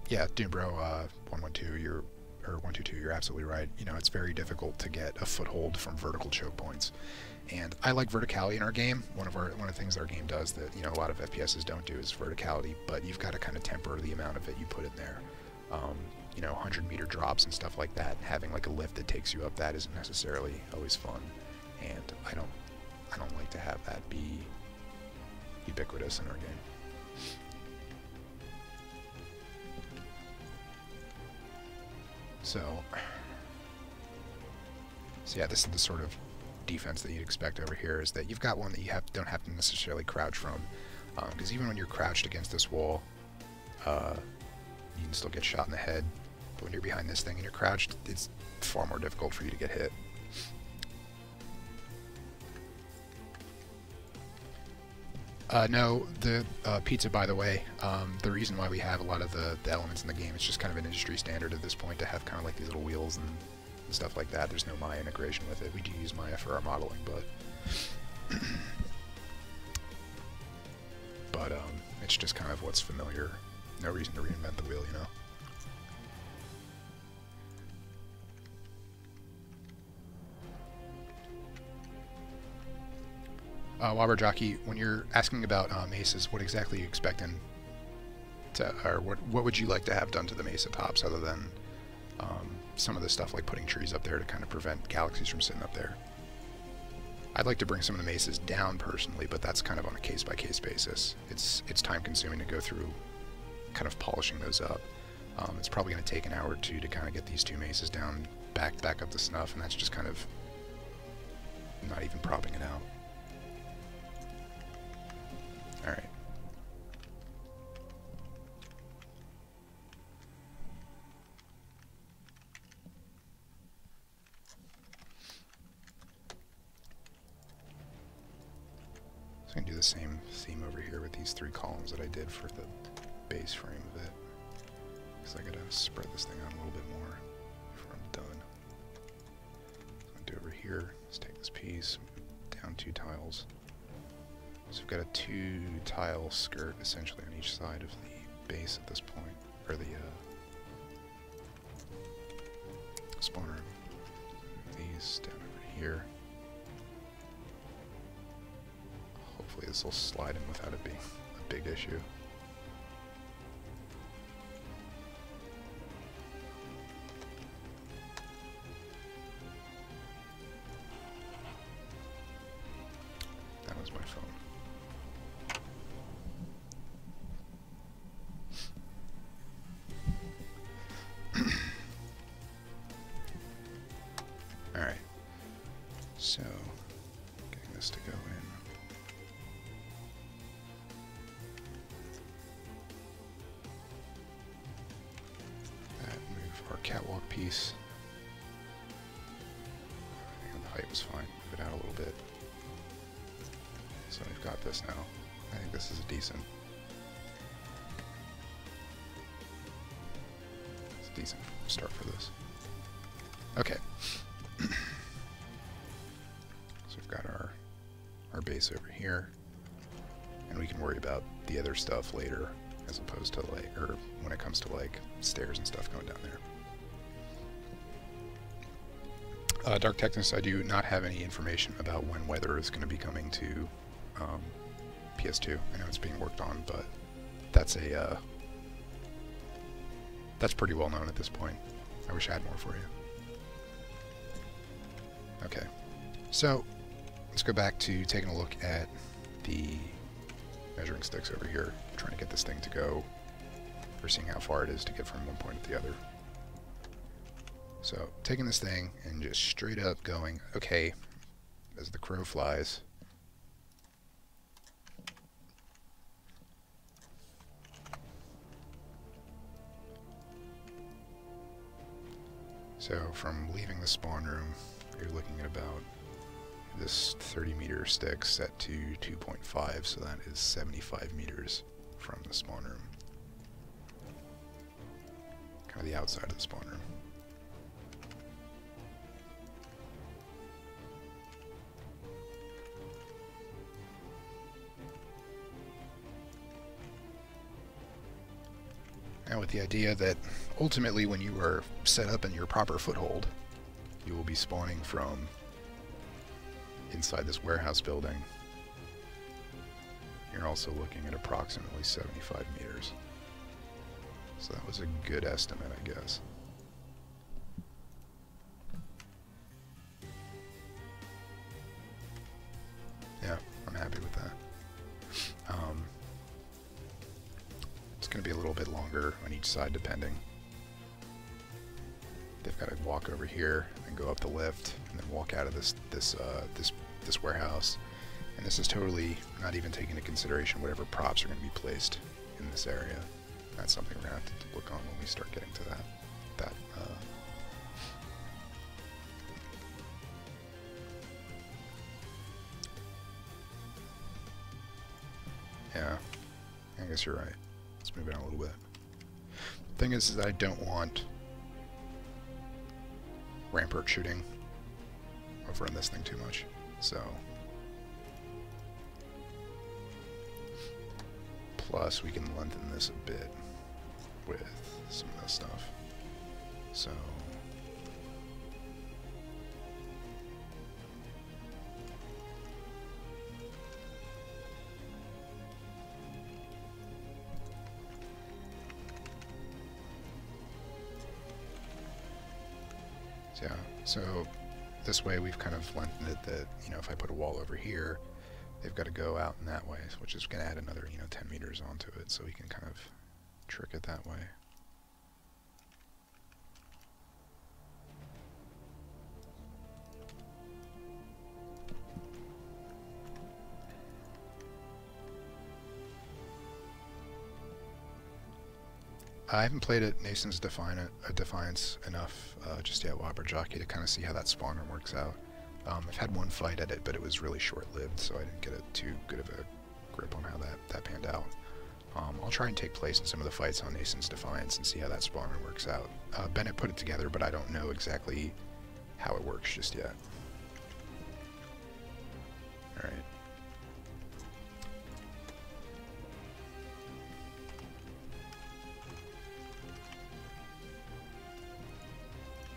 Yeah, Dunebro 112, or 122, you're absolutely right. You know, it's very difficult to get a foothold from vertical choke points. And I like verticality in our game. One of the things our game does that, you know, a lot of FPSs don't do is verticality, but you've got to kind of temper the amount of it you put in there. You know, 100-meter drops and stuff like that, and having like a lift that takes you up that isn't necessarily always fun. And I don't like to have that be ubiquitous in our game. So yeah, this is the sort of defense that you'd expect over here, is that you've got one that you don't have to necessarily crouch from, because even when you're crouched against this wall, you can still get shot in the head. But when you're behind this thing and you're crouched, it's far more difficult for you to get hit. No, the pizza, by the way, the reason why we have a lot of the elements in the game, it's just kind of an industry standard at this point to have kind of like these little wheels and stuff like that. There's no Maya integration with it. We do use Maya for our modeling, but it's just kind of what's familiar. No reason to reinvent the wheel, you know. Wobber Jockey, when you're asking about maces, what exactly are you expecting to, or what would you like to have done to the mesa tops, other than some of the stuff like putting trees up there to kind of prevent galaxies from sitting up there? I'd like to bring some of the mesas down personally, but that's kind of on a case-by-case basis. It's time-consuming to go through kind of polishing those up. It's probably going to take an hour or two to kind of get these two mesas down, back up to snuff, and that's just kind of not even propping it out. Alright. So I'm going to do the same theme over here with these 3 columns that I did for the base frame of it, because I got to spread this thing out a little bit more before I'm done. So I'm going to do over here, let's take this piece, down 2 tiles. So we've got a 2-tile skirt essentially on each side of the base at this point, or the spawner. These down over here. Hopefully this will slide in without it being a big issue. That was my phone. Alright, so getting this to go in. That move our catwalk piece. I think the height was fine. Move it out a little bit. So we've got this now. I think this is a decent start for this. Okay. So we've got our base over here, and we can worry about the other stuff later, as opposed to like, or when it comes to like stairs and stuff going down there. Dark Technus, I do not have any information about when weather is going to be coming to PS2. I know it's being worked on, but that's that's pretty well known at this point. I wish I had more for you. Okay, so let's go back to taking a look at the measuring sticks over here, trying to get this thing to go, or seeing how far it is to get from one point to the other. So taking this thing and just straight up going, okay, as the crow flies. So from leaving the spawn room, you're looking at about this 30-meter stick set to 2.5, so that is 75 meters from the spawn room. Kind of the outside of the spawn room. And with the idea that ultimately when you are set up in your proper foothold, you will be spawning from inside this warehouse building. You're also looking at approximately 75 meters. So that was a good estimate, I guess. Yeah, I'm happy with that. It's going to be a little bit longer on each side depending. They've got to walk over here and go up the lift and then walk out of this warehouse. And this is totally not even taking into consideration whatever props are going to be placed in this area. That's something we're going to have to look on when we start getting to that. Yeah, I guess you're right. Let's move it on a little bit. The thing is that I don't want rampart shooting over on this thing too much, so plus we can lengthen this a bit with some of this stuff. So yeah, so this way we've kind of lengthened it that, you know, if I put a wall over here, they've got to go out in that way, which is going to add another, 10 meters onto it, so we can kind of trick it that way. I haven't played it Nason's Defiance enough just yet, Whopper Jockey, to kind of see how that spawner works out. I've had one fight at it, but it was really short-lived, so I didn't get too good of a grip on how that panned out. I'll try and take place in some of the fights on Nason's Defiance and see how that spawner works out. Bennett put it together, but I don't know exactly how it works just yet. Alright.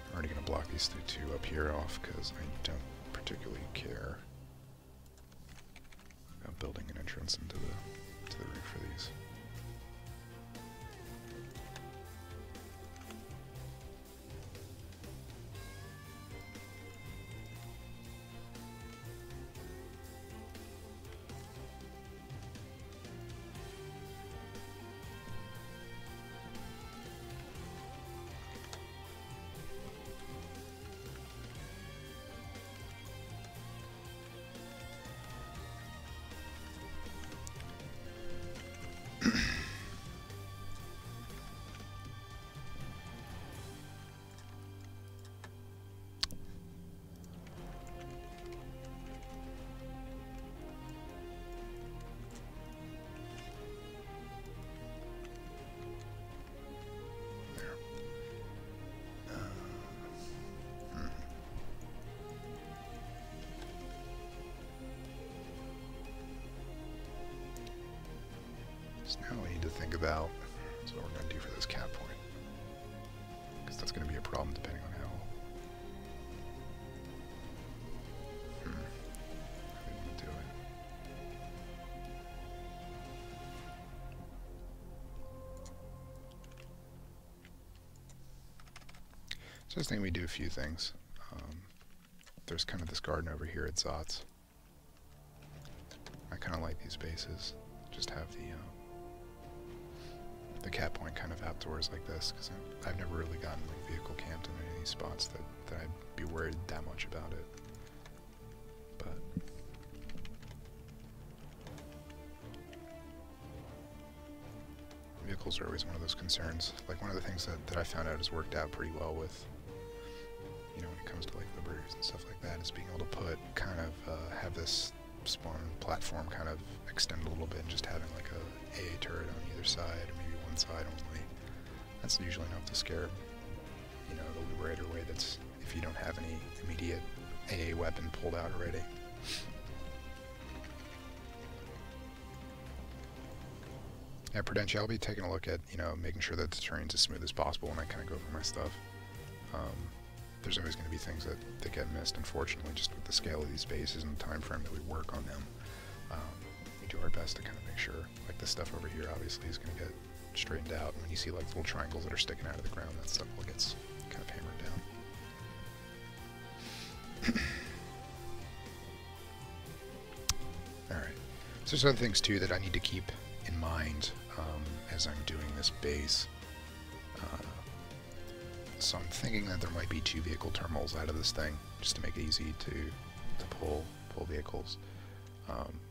I'm already going to block these two up here off because I don't particularly care about building an entrance into the roof for these. So now we need to think about what we're going to do for this cap point, because that's going to be a problem depending on how we want to do it. So I was thinking we do a few things. There's kind of this garden over here at Zot's. I kind of like these bases. Just have the cap point kind of outdoors like this, because I've never really gotten like vehicle camped in any of these spots that I'd be worried that much about it. But vehicles are always one of those concerns. Like, one of the things that I found out has worked out pretty well with, you know, when it comes to like liberators and stuff like that, is being able to put kind of have this spawn platform kind of extend a little bit, and just having like a AA turret on either side, or maybe one side only. That's usually enough to scare, you know, the liberator away. That's if you don't have any immediate AA weapon pulled out already. Yeah, Prudential, I'll be taking a look at, you know, making sure that the terrain's as smooth as possible when I kind of go over my stuff. There's always going to be things that get missed, unfortunately, just with the scale of these bases and the time frame that we work on them. We do our best to kind of make sure, like this stuff over here obviously is going to get straightened out. And when you see like little triangles that are sticking out of the ground, that stuff all gets kind of hammered down. Alright, so there's other things too that I need to keep in mind as I'm doing this base. So I'm thinking that there might be 2 vehicle terminals out of this thing, just to make it easy to pull vehicles.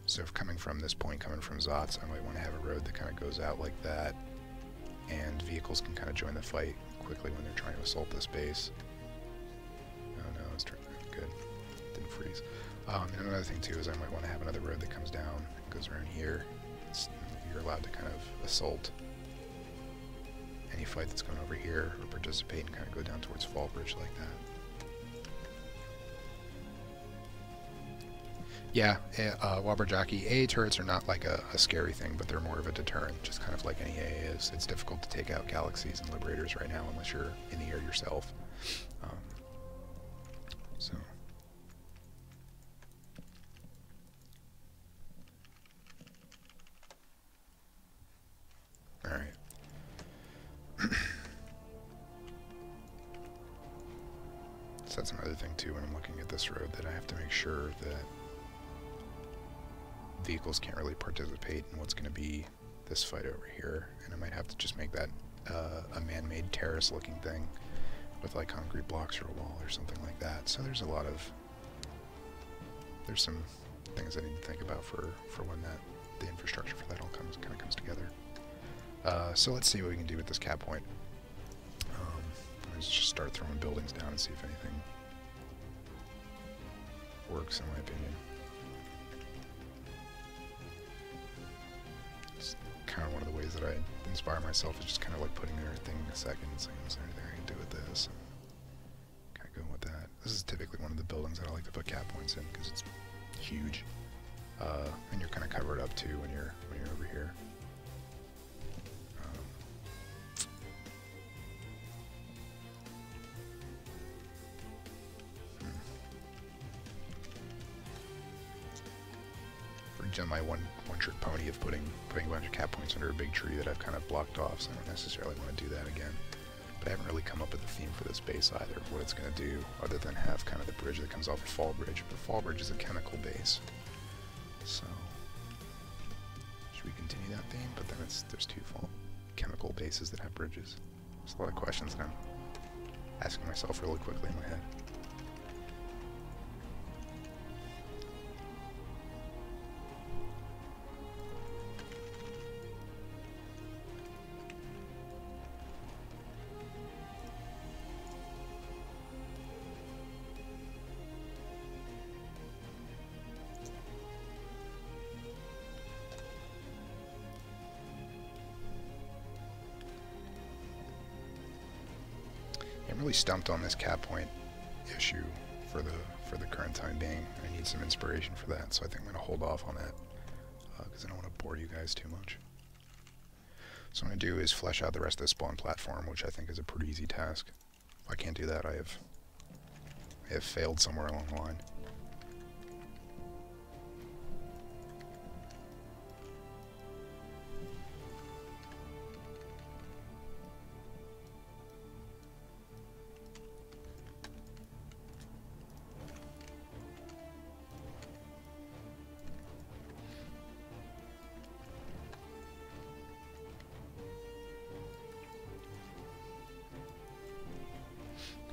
So if coming from this point, coming from Zotz, I might want to have a road that kind of goes out like that, and vehicles can kind of join the fight quickly when they're trying to assault this base. Oh no, it's turned good. Didn't freeze. And another thing too is I might want to have another road that comes down, goes around here. You're allowed to kind of assault any fight that's going over here, or participate and kind of go down towards Fallbridge like that. Yeah, Wobber Jockey, AA turrets are not like a scary thing, but they're more of a deterrent, just kind of like any AA is. It's difficult to take out Galaxies and Liberators right now unless you're in the air yourself. So... Alright. So that's another thing too when I'm looking at this road, that I have to make sure that vehicles can't really participate in what's going to be this fight over here, and I might have to just make that a man-made terrace looking thing with like concrete blocks or a wall or something like that. So there's some things I need to think about for when the infrastructure for that all kind of comes together. So let's see what we can do with this cap point. Let's just start throwing buildings down and see if anything works, in my opinion. It's kind of one of the ways that I inspire myself, is just kind of like putting everything a second and saying, is there anything I can do with this? Kind of going with that. This is typically one of the buildings that I like to put cap points in, because it's huge. And you're kind of covered up too when you're over here. On my one-trick pony of putting a bunch of cap points under a big tree that I've kind of blocked off, so I don't necessarily want to do that again. But I haven't really come up with a theme for this base either, of what it's going to do, other than have kind of the bridge that comes off of Fallbridge. But Fallbridge is a chemical base, so should we continue that theme? But then there's 2 chemical bases that have bridges. There's a lot of questions that I'm asking myself really quickly in my head. I'm really stumped on this cap point issue for the current time being. I need some inspiration for that, so I think I'm going to hold off on that because I don't want to bore you guys too much. So what I'm going to do is flesh out the rest of the spawn platform, which I think is a pretty easy task. If I can't do that, I have failed somewhere along the line.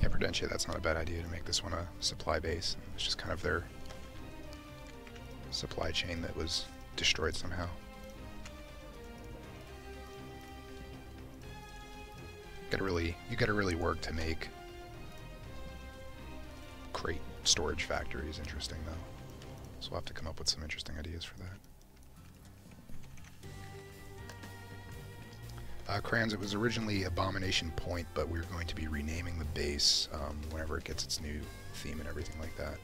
Yeah, Prudential, that's not a bad idea to make this one a supply base. It's just kind of their supply chain that was destroyed somehow. You gotta really work to make crate storage factories interesting, though. So we'll have to come up with some interesting ideas for that. Crayons, it was originally Abomination Point, but we're going to be renaming the base whenever it gets its new theme and everything like that.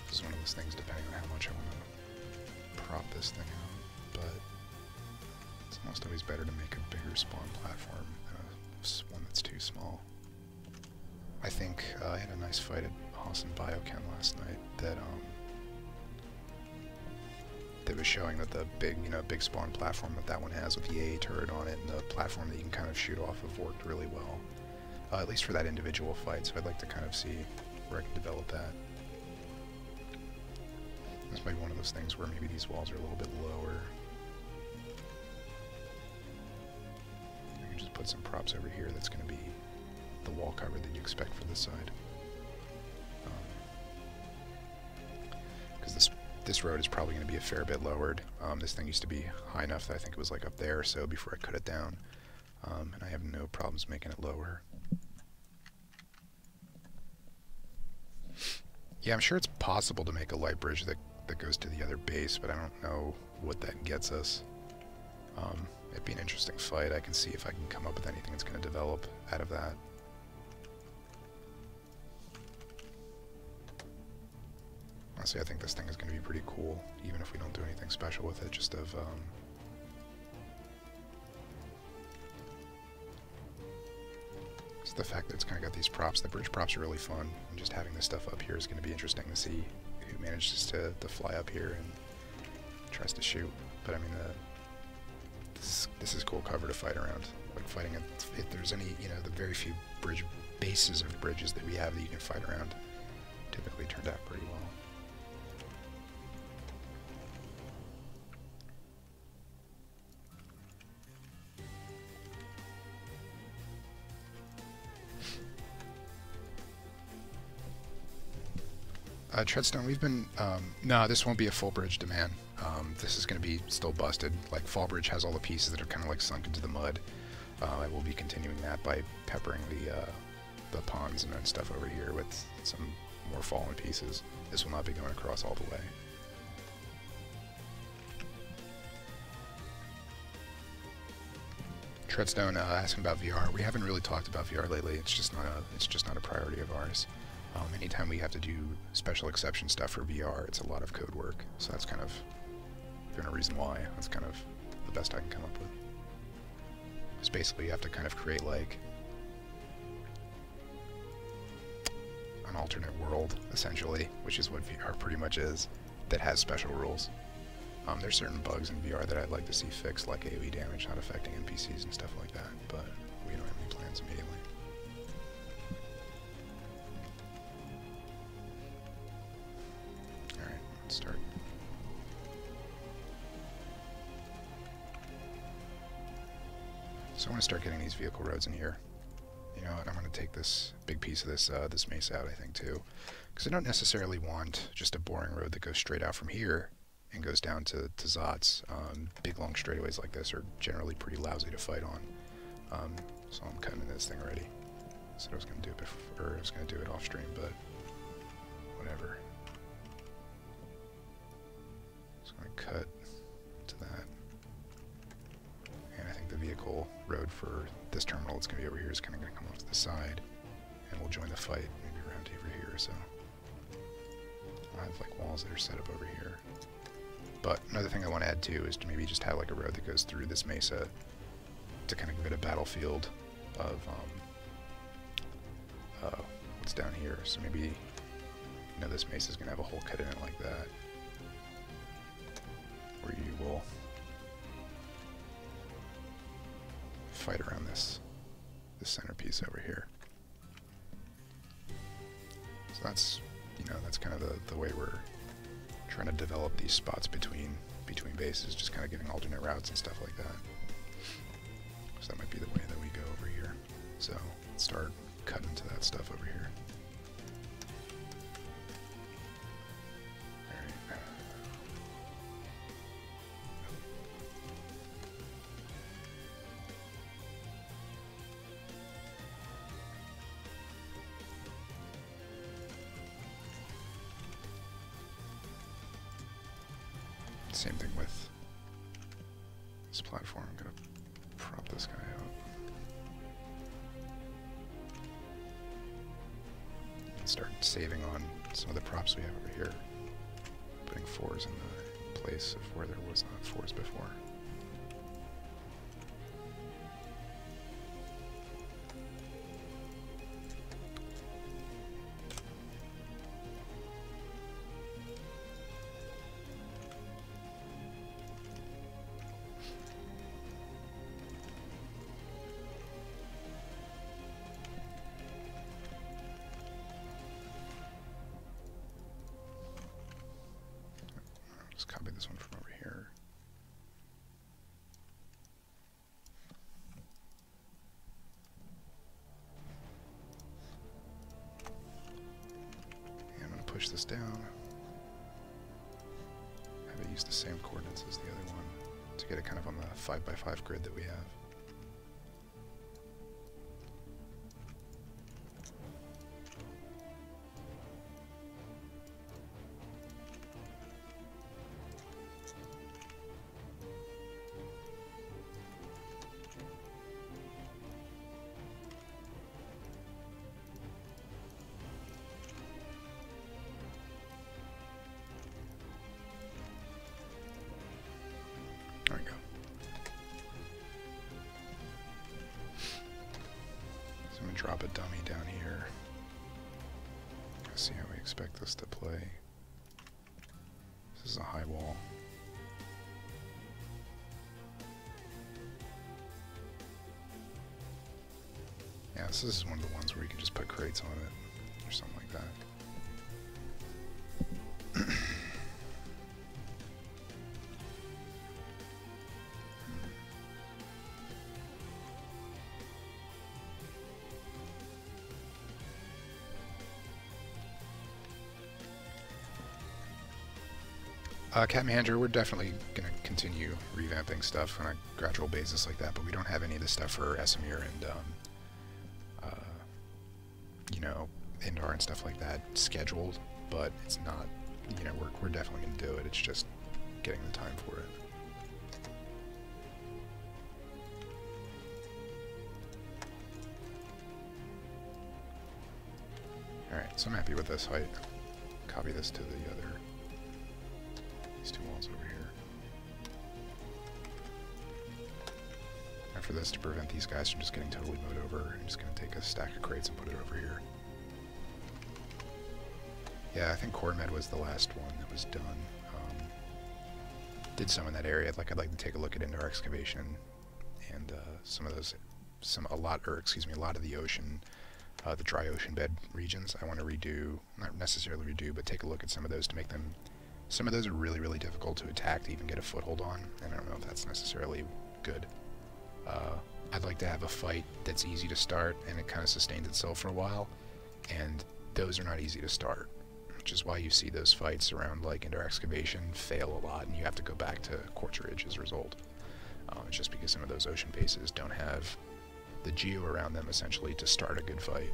This is one of those things, depending on how much I want to prop this thing out, but it's almost always better to make a bigger spawn platform than one that's too small. I think I had a nice fight at Hossin Biochem last night that that was showing that the big spawn platform that one has with the AA turret on it and the platform that you can kind of shoot off of worked really well, at least for that individual fight. So I'd like to kind of see where I can develop that. This might be one of those things where maybe these walls are a little bit lower. I can just put some props over here that's going to be the wall cover that you expect for this side. Because this road is probably going to be a fair bit lowered. This thing used to be high enough that I think it was like up there or so before I cut it down. And I have no problems making it lower. Yeah, I'm sure it's possible to make a light bridge that goes to the other base, but I don't know what that gets us. It'd be an interesting fight. I can see if I can come up with anything that's going to develop out of that. Honestly, I think this thing is going to be pretty cool, even if we don't do anything special with it, just of the fact that it's kind of got these props. The bridge props are really fun, and just having this stuff up here is going to be interesting to see who manages to fly up here and tries to shoot. But I mean, this is cool cover to fight around. Like fighting if there's any, the very few bases of bridges that we have that you can fight around, typically turned out pretty well. Treadstone, we've been, no, this won't be a full bridge demand. This is going to be still busted. Like, Fall Bridge has all the pieces that are kind of like sunk into the mud. I will be continuing that by peppering the ponds and stuff over here with some more fallen pieces. This will not be going across all the way. Treadstone asking about VR. We haven't really talked about VR lately. It's just not a priority of ours. Anytime we have to do special exception stuff for VR, it's a lot of code work. So that's kind of been a reason why. That's kind of the best I can come up with. Because basically you have to kind of create like an alternate world, essentially, which is what VR pretty much is, that has special rules. There's certain bugs in VR that I'd like to see fixed, like AoE damage not affecting NPCs and stuff like that, but we don't have any plans immediately. Alright, let's start. So I want to start getting these vehicle roads in here. You know, and I'm going to take this big piece of this this mesa out, I think, too. Because I don't necessarily want just a boring road that goes straight out from here and goes down to Zotz. Big long straightaways like this are generally pretty lousy to fight on. So I'm cutting this thing already. So I was going to do it before, or I was going to do it off stream, but whatever. Just going to cut to that. And I think the vehicle road for this terminal that's going to be over here is kind of going to come off to the side, and we'll join the fight maybe around over here or so. I'll have like walls that are set up over here. But another thing I want to add too is to maybe just have like a road that goes through this mesa to kind of give it a battlefield of what's down here. So maybe, you know, this mesa is going to have a hole cut in it like that, where you will fight around this centerpiece over here. So that's, you know, that's kind of the way we're trying to develop these spots between bases, just kind of giving alternate routes and stuff like that. So that might be the way that we go over here. So let's start cutting into that stuff over here. Alright. Same thing with this platform. I'm gonna prop this guy out. And start saving on some of the props we have over here. Putting 4s in the place of where there was not 4s before. Just copy this one from over here. And I'm going to push this down. Have it use the same coordinates as the other one to get it kind of on the 5x5 grid that we have. There we go. So I'm going to drop a dummy down here. Let's see how we expect this to play. This is a high wall. Yeah, this is one of the ones where you can just put crates on it or something like that. Cat Manager, we're definitely going to continue revamping stuff on a gradual basis like that, but we don't have any of this stuff for Esamir and, you know, Indar and stuff like that scheduled, but it's not, you know, we're definitely going to do it. It's just getting the time for it. Alright, so I'm happy with this height. Copy this to the other. These two walls over here. And for this, to prevent these guys from just getting totally mowed over, I'm just going to take a stack of crates and put it over here. Yeah, I think Core Med was the last one that was done. Did some in that area. I'd like to take a look at indoor excavation and some of those, a lot of the ocean, the dry ocean bed regions. I want to redo, not necessarily redo, but take a look at some of those to make them. Some of those are really, really difficult to attack to even get a foothold on, and I don't know if that's necessarily good. I'd like to have a fight that's easy to start, and it kind of sustains itself for a while, and those are not easy to start, which is why you see those fights around, like, indoor excavation fail a lot, and you have to go back to Quartz Ridge as a result. It's just because some of those ocean bases don't have the geo around them, essentially, to start a good fight.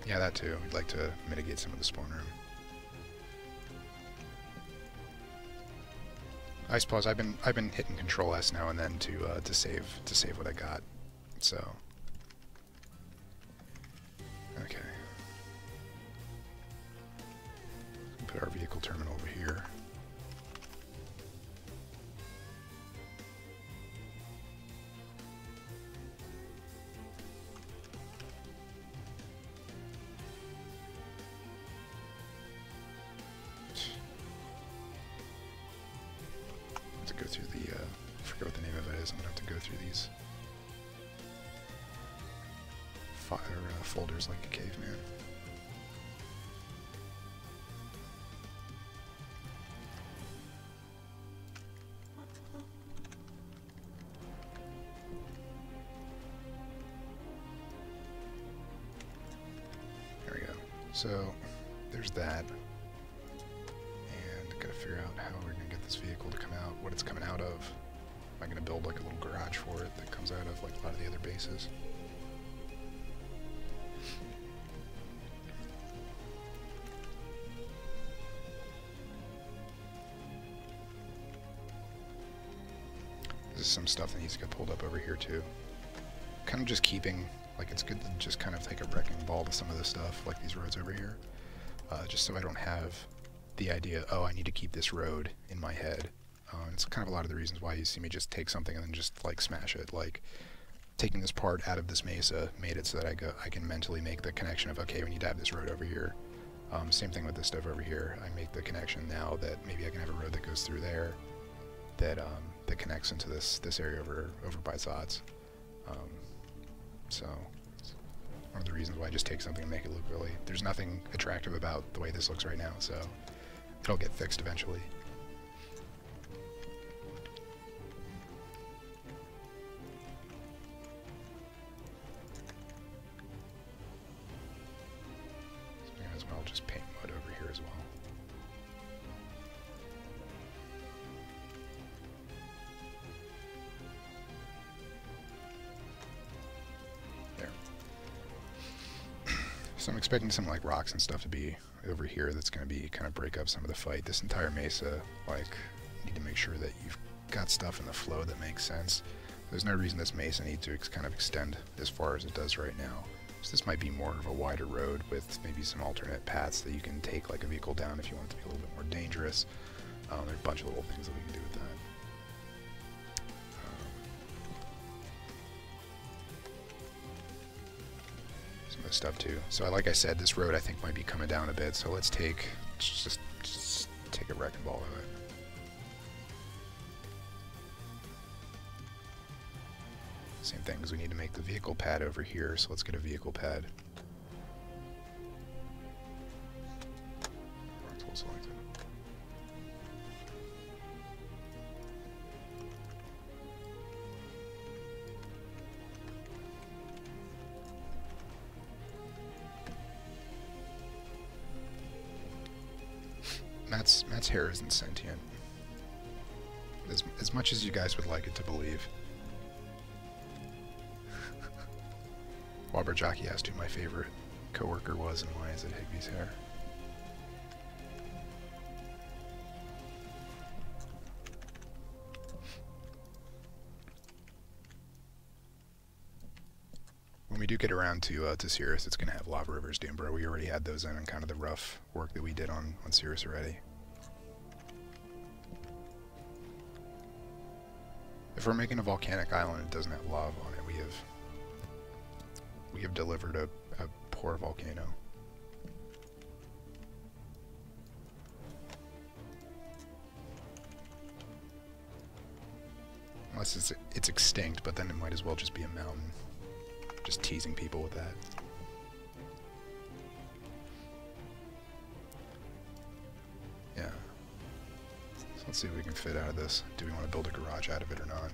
Yeah, that too. We'd like to mitigate some of the spawn room. I suppose I've been hitting Control S now and then to save what I got. So okay. Put our vehicle terminal over here. Go through the, I forget what the name of it is, I'm going to have to go through these folders like a caveman. There we go. So there's that. And gotta figure out how we're gonna get this vehicle to come out, what it's coming out of. Am I gonna build like a little garage for it that comes out of like a lot of the other bases? This is some stuff that needs to get pulled up over here too. Kind of just keeping, like, it's good to just kind of take a wrecking ball to some of this stuff, like these roads over here, just so I don't have the idea, oh, I need to keep this road in my head. It's kind of a lot of the reasons why you see me just take something and then just like smash it. Like taking this part out of this mesa made it so that I can mentally make the connection of, okay, we need to have this road over here. Same thing with this stuff over here. I make the connection now that maybe I can have a road that goes through there that that connects into this area over by Zods. So it's one of the reasons why I just take something and make it look really. There's nothing attractive about the way this looks right now, so it'll get fixed eventually. So I might as well just paint mud over here as well. So I'm expecting some like rocks and stuff to be over here that's going to be kind of break up some of the fight. This entire mesa, like, you need to make sure that you've got stuff in the flow that makes sense. There's no reason this mesa needs to kind of extend as far as it does right now. So this might be more of a wider road with maybe some alternate paths that you can take like a vehicle down if you want it to be a little bit more dangerous. There are a bunch of little things that we can do with that. Stuff too. So like I said, this road I think might be coming down a bit, so let's just take a wrecking ball of it. Same thing, as we need to make the vehicle pad over here, so let's get a vehicle pad. Tool selected. Matt's hair isn't sentient. As much as you guys would like it to believe. Robert Jockey asked who my favorite coworker was and why is it Higby's hair. When we do get around to Cirrus, it's going to have Lava Rivers Doombro. We already had those in and kind of the rough work that we did on Cirrus already. If we're making a volcanic island and it doesn't have lava on it, we have delivered a poor volcano. Unless it's extinct, but then it might as well just be a mountain. Just teasing people with that. Yeah. So let's see what we can fit out of this. Do we want to build a garage out of it or not?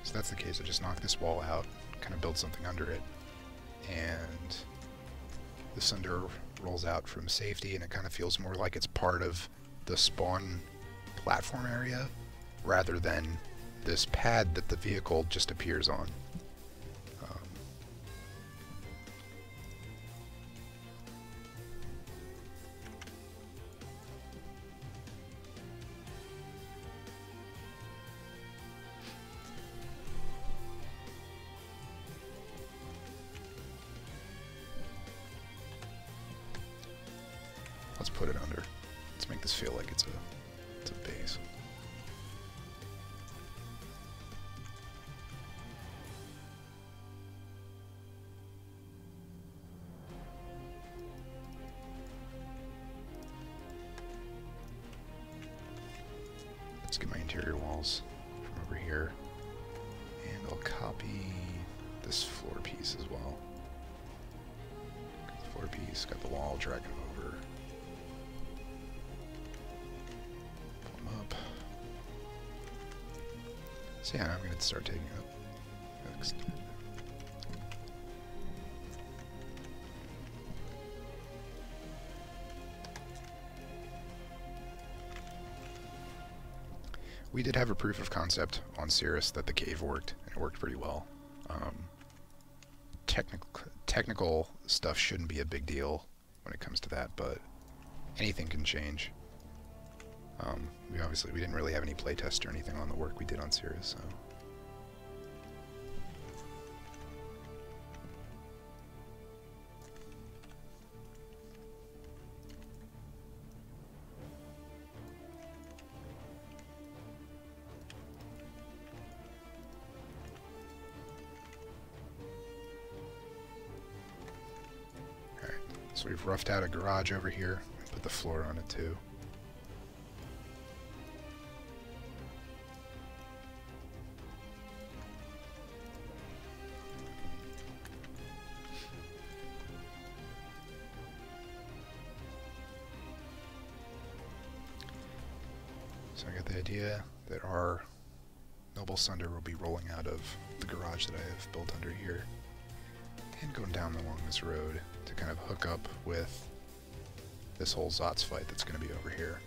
So that's the case. I just knock this wall out, kind of build something under it, and the cinder rolls out from safety, and it kind of feels more like it's part of the spawn platform area, rather than this pad that the vehicle just appears on. Let's put it under. Let's make this feel like it's a base. Let's get my interior walls from over here. here. And I'll copy this floor piece as well. Got the floor piece, got the wall, drag them over. Pull them up. So yeah, now I'm going to start taking up next. We did have a proof of concept on Cirrus that the cave worked, and it worked pretty well. Technical stuff shouldn't be a big deal when it comes to that, but anything can change. We didn't really have any playtests or anything on the work we did on Cirrus, so. So we've roughed out a garage over here, put the floor on it too. So I got the idea that our Noble Sunder will be rolling out of the garage that I have built under here and going down along this road to kind of hook up with this whole Zots fight that's going to be over here.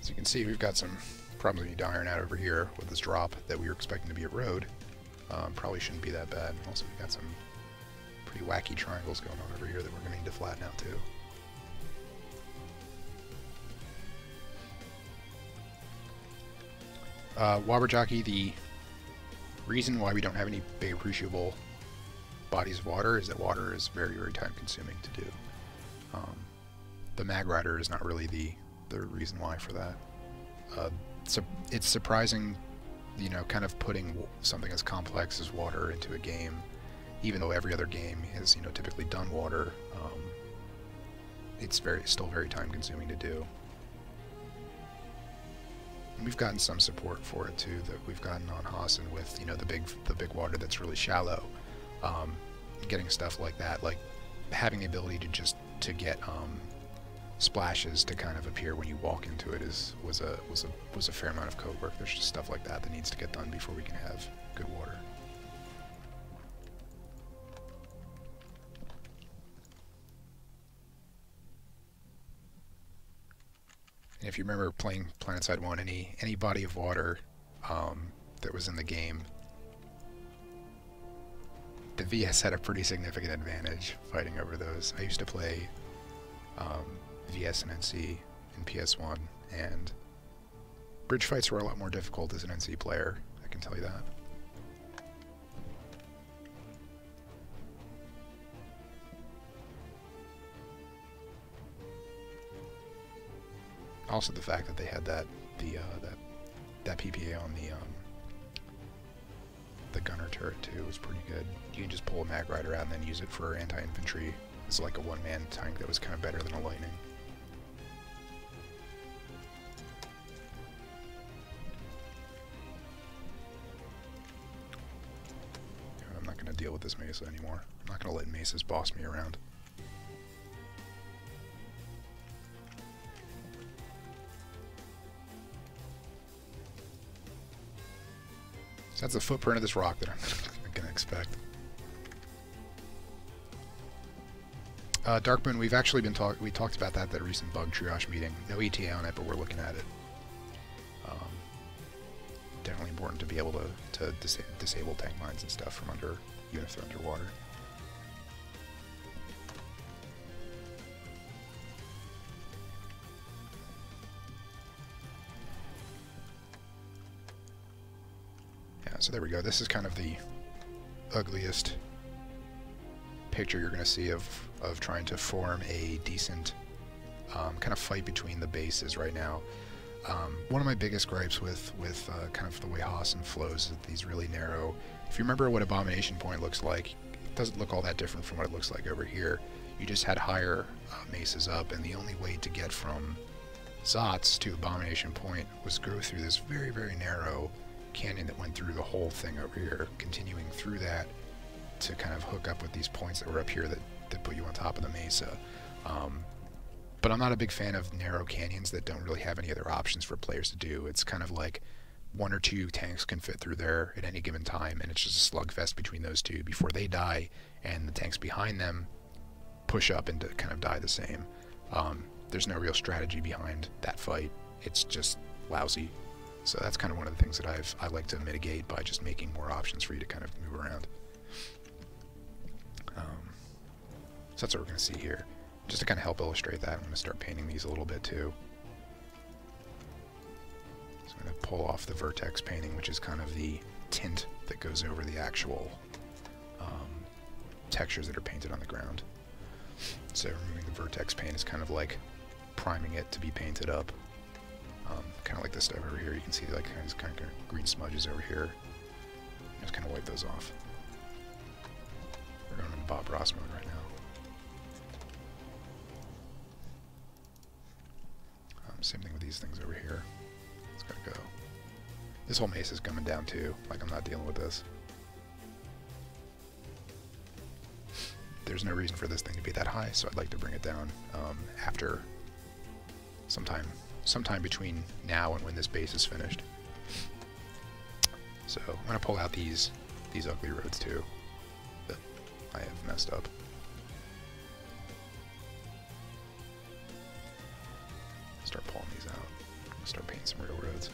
As you can see, we've got some problems we need to iron out over here with this drop that we were expecting to be a road. Probably shouldn't be that bad. Also, we've got some pretty wacky triangles going on over here that we're going to need to flatten out too. Wabberjockey, the reason why we don't have any big appreciable bodies of water is that water is very, very time consuming to do. The Mag Rider is not really the reason why for that. So it's surprising, you know, kind of putting something as complex as water into a game, even though every other game has, you know, typically done water. It's still very time consuming to do. And we've gotten some support for it too, that we've gotten on Hossin with, you know, the big water that's really shallow. Getting stuff like that, like having the ability to get splashes to kind of appear when you walk into it was a fair amount of code work. There's just stuff like that needs to get done before we can have good water. And if you remember playing PlanetSide 1, any body of water that was in the game, the VS had a pretty significant advantage fighting over those. I used to play VS and NC in PS1, and bridge fights were a lot more difficult as an NC player, I can tell you that. Also the fact that they had that PPA on the gunner turret too was pretty good. You can just pull a Mag Rider out and then use it for anti-infantry. It's like a one-man tank that was kind of better than a Lightning. I'm not going to deal with this Mesa anymore. I'm not going to let Mesas boss me around. So that's the footprint of this rock that I'm going to expect. Darkmoon, we've actually been we talked about that at that recent bug triage meeting. No ETA on it, but we're looking at it. Definitely important to be able to disable tank mines and stuff from under, even if they're underwater. Yeah, so there we go. This is kind of the ugliest picture you're going to see of trying to form a decent kind of fight between the bases right now. One of my biggest gripes with kind of the way Hossin flows is these really narrow. If you remember what Abomination Point looks like, it doesn't look all that different from what it looks like over here. You just had higher mesas up, and the only way to get from Zots to Abomination Point was go through this very, very narrow canyon that went through the whole thing over here, continuing through that to kind of hook up with these points that were up here that put you on top of the mesa. But I'm not a big fan of narrow canyons that don't really have any other options for players to do. It's kind of like 1 or 2 tanks can fit through there at any given time, and it's just a slugfest between those two before they die, and the tanks behind them push up and to kind of die the same. There's no real strategy behind that fight. It's just lousy. So that's kind of one of the things that I like to mitigate by just making more options for you to kind of move around. So that's what we're going to see here. Just to kind of help illustrate that, I'm going to start painting these a little bit too. So I'm going to pull off the vertex painting, which is kind of the tint that goes over the actual textures that are painted on the ground. So removing the vertex paint is kind of like priming it to be painted up. Kind of like this stuff over here. You can see like these kind of green smudges over here. Just kind of wipe those off. We're going in Bob Ross mode right now. Same thing with these things over here. It's gotta go. This whole mesa is coming down too. Like, I'm not dealing with this. There's no reason for this thing to be that high, so I'd like to bring it down after sometime between now and when this base is finished. So I'm gonna pull out these ugly roads too that I have messed up. Start pulling these out. I'm gonna start painting some real roads.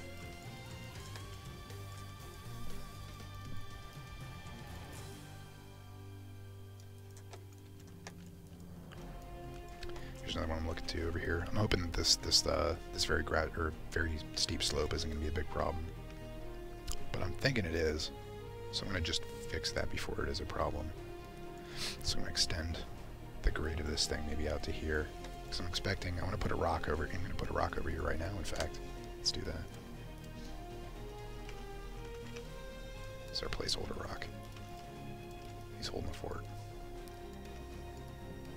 Here's another one I'm looking to over here. I'm hoping that this very very steep slope isn't gonna be a big problem, but I'm thinking it is. So I'm gonna just fix that before it is a problem. So I'm gonna extend the grade of this thing maybe out to here. So I'm expecting, I want to put a rock over, I'm going to put a rock over here right now, in fact. Let's do that. It's our placeholder rock. He's holding the fort.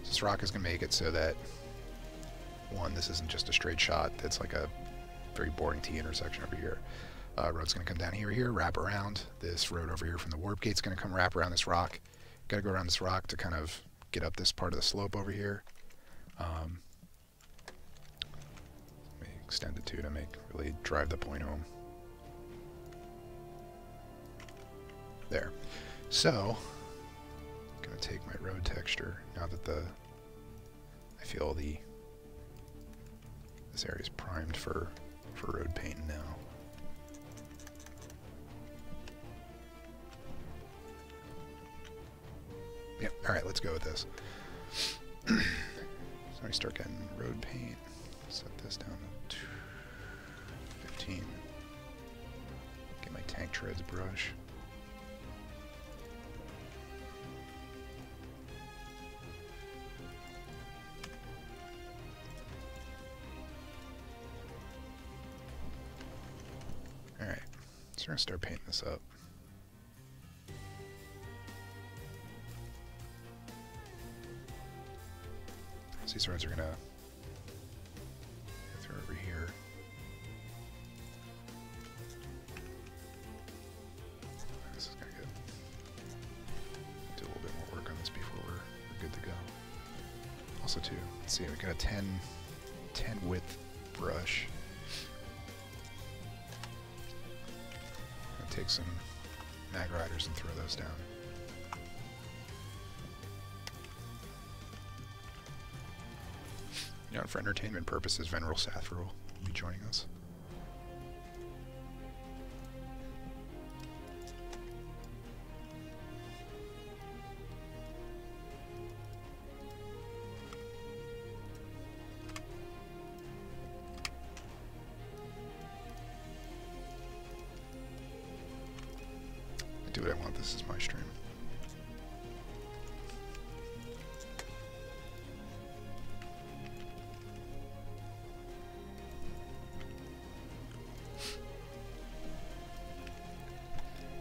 So this rock is going to make it so that, one, this isn't just a straight shot, it's like a very boring T intersection over here. Road's going to come down here, wrap around. This road over here from the warp gate's going to come wrap around this rock. Got to go around this rock to kind of get up this part of the slope over here. Let me extend it to really drive the point home. There. So, I'm gonna take my road texture now that I feel this area is primed for road painting now. Yep. All right, let's go with this. So I start getting road paint. Set this down to 15. Get my tank treads brush. Alright, so we're going to start painting this up. So these roads are going to go through over here. This is going to do a little bit more work on this before we're good to go. Also too, let's see, we got a 10 width brush. Take some mag riders and throw those down. You know, for entertainment purposes, Veneral Sathra will be joining us. Do what I want, this is my stream.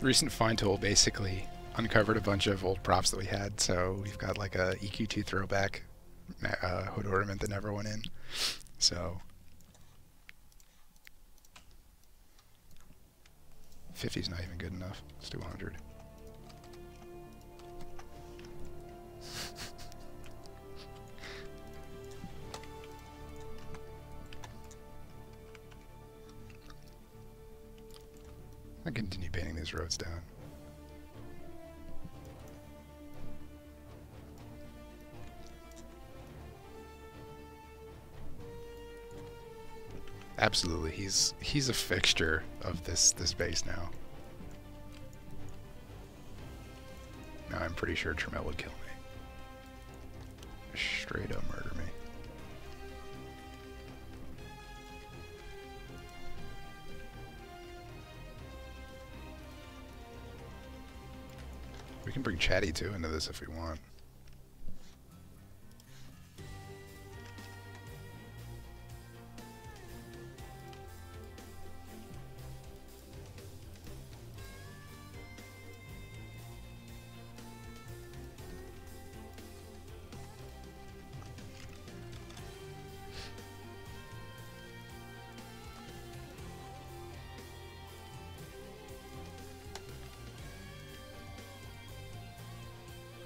Recent find tool basically uncovered a bunch of old props that we had, so we've got like a EQ2 throwback hood ornament that never went in. So 50's not even good enough. Let's do 100. I continue painting these roads down. Absolutely, he's a fixture of this base now. Now I'm pretty sure Tremel would kill me. Straight up murder me. We can bring Chatty too into this if we want.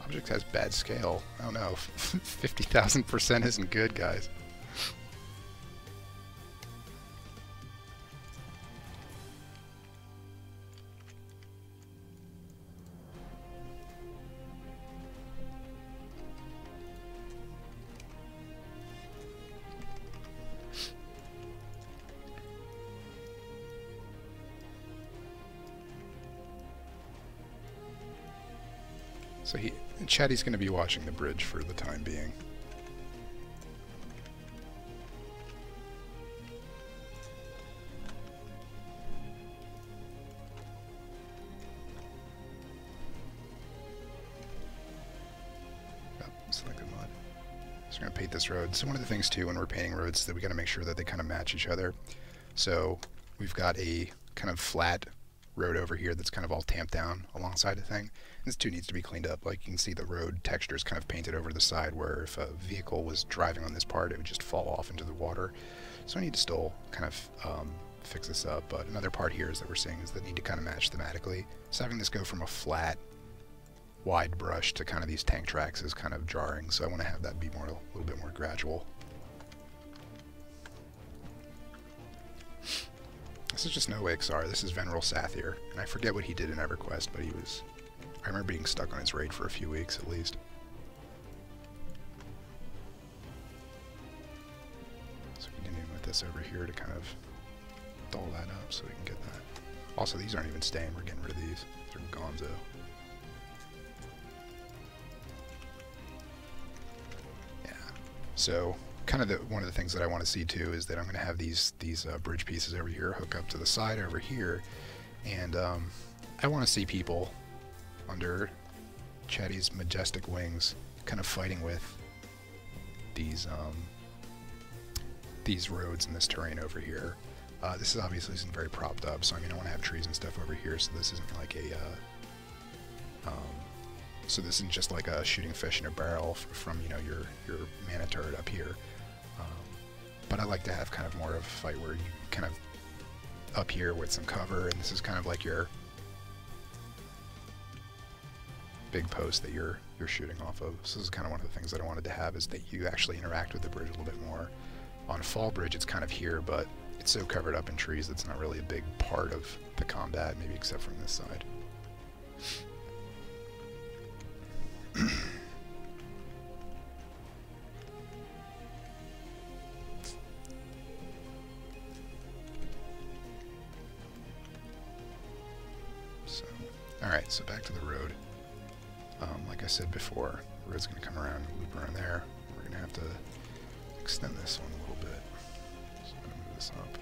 Object has bad scale. Oh no, 50,000% isn't good, guys. So Chatty's going to be watching the bridge for the time being. Oh, selected mud. So we're going to paint this road. So one of the things too when we're painting roads is that we got to make sure that they kind of match each other. So we've got a kind of flat road over here that's kind of all tamped down alongside the thing. This too needs to be cleaned up. Like you can see the road texture is kind of painted over the side where if a vehicle was driving on this part it would just fall off into the water. So I need to still kind of fix this up. But another part here is that we're seeing is that need to kind of match thematically. So having this go from a flat wide brush to kind of these tank tracks is kind of jarring. So I want to have that be a little bit more gradual. This is just no XR. This is Veneral Sathir, and I forget what he did in EverQuest, but I remember being stuck on his raid for a few weeks at least. So continuing with this over here to kind of doll that up so we can get that. Also, these aren't even staying. We're getting rid of these. They're gonzo. Yeah. So kind of one of the things that I want to see too is that I'm going to have these bridge pieces over here hook up to the side over here, and I want to see people under Chatty's majestic wings kind of fighting with these roads and this terrain over here. This is obviously isn't very propped up, so I mean I want to have trees and stuff over here, so this isn't like a so this isn't just like a shooting fish in a barrel from your mana turret up here. But I like to have kind of more of a fight where you kind of up here with some cover, and this is kind of like your big post that you're shooting off of. So this is kind of one of the things that I wanted to have, is that you actually interact with the bridge a little bit more. On Fall Bridge it's kind of here, but it's so covered up in trees that's not really a big part of the combat, maybe except from this side. Alright, so back to the road. Like I said before, the road's going to come around and loop around there. We're going to have to extend this one a little bit. So I'm going to move this up.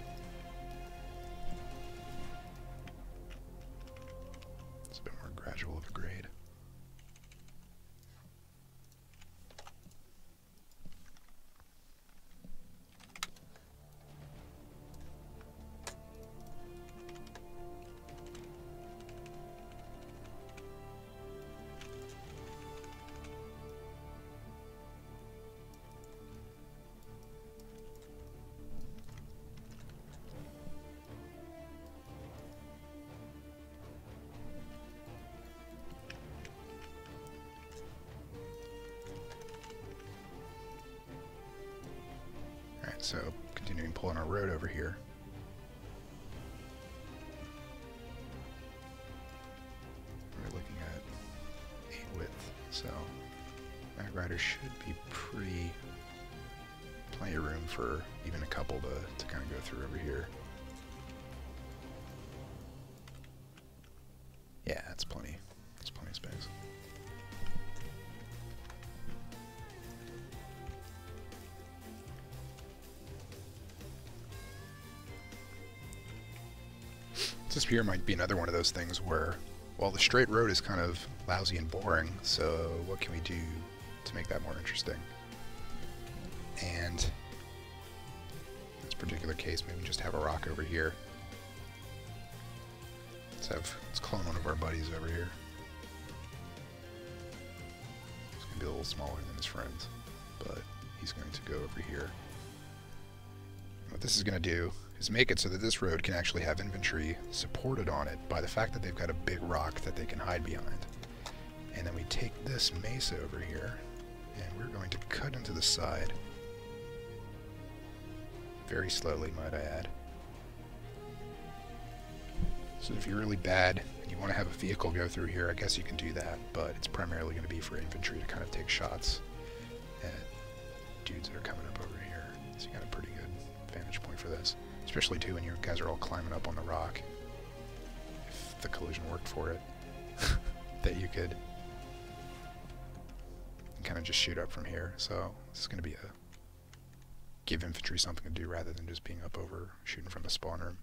It's a bit more gradual of a grade. So continuing pulling our road over here. We're looking at 8 width, so Mag Rider should be plenty of room for even a couple to kind of go through over here. Yeah, that's plenty. That's plenty of space. This here might be another one of those things where, well, the straight road is kind of lousy and boring, so what can we do to make that more interesting? And in this particular case, maybe just have a rock over here. Let's clone one of our buddies over here. He's going to be a little smaller than his friends, but he's going to go over here. What this is going to do is make it so that this road can actually have infantry supported on it by the fact that they've got a big rock that they can hide behind. And then we take this mesa over here, and we're going to cut into the side. Very slowly, might I add. So if you're really bad and you want to have a vehicle go through here, I guess you can do that, but it's primarily going to be for infantry to kind of take shots at dudes that are coming up over here. So you got a pretty good vantage point for this, especially too when you guys are all climbing up on the rock. If the collision worked for it, that you could kind of just shoot up from here. So this is going to be a give infantry something to do rather than just being up over shooting from the spawn room.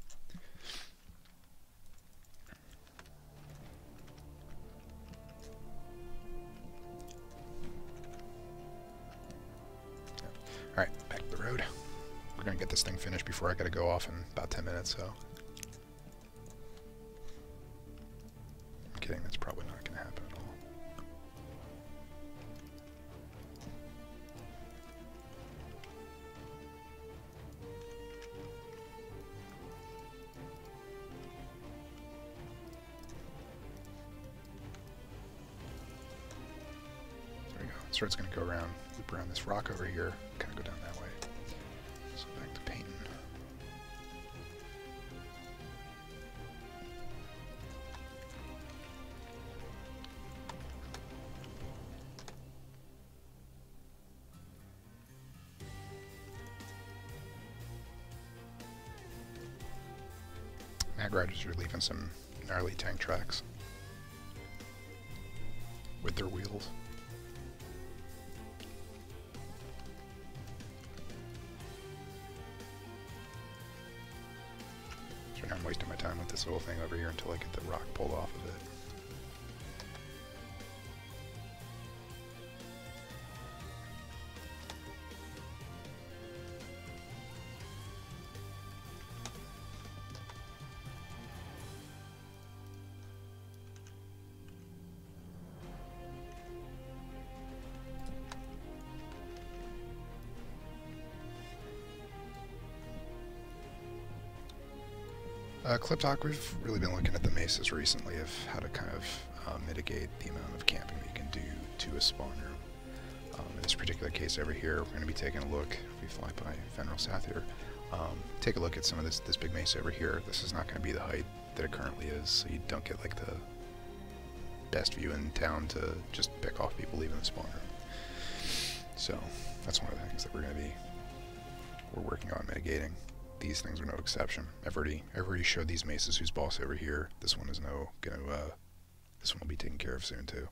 Alright, back to the road. We're going to get this thing finished before I got to go off in about 10 minutes, so... I'm kidding, that's probably not going to happen at all. There we go. So it's going to go around, loop around this rock over here, kind of go down that way. So back to painting. Mag Riders are leaving some gnarly tank tracks with their wheels. So now I'm wasting my time with this little thing over here until I get the rock pulled off of it. Clip Talk, we've really been looking at the mesas recently of how to kind of mitigate the amount of camping we can do to a spawn room. In this particular case over here, we're going to be taking a look, if we fly by Fenrir South here, take a look at some of this big mesa over here. This is not going to be the height that it currently is, so you don't get like the best view in town to just pick off people leaving the spawn room. So that's one of the things that we're working on mitigating. These things are no exception. I've already showed these mesas who's boss over here. This one is this one will be taken care of soon too.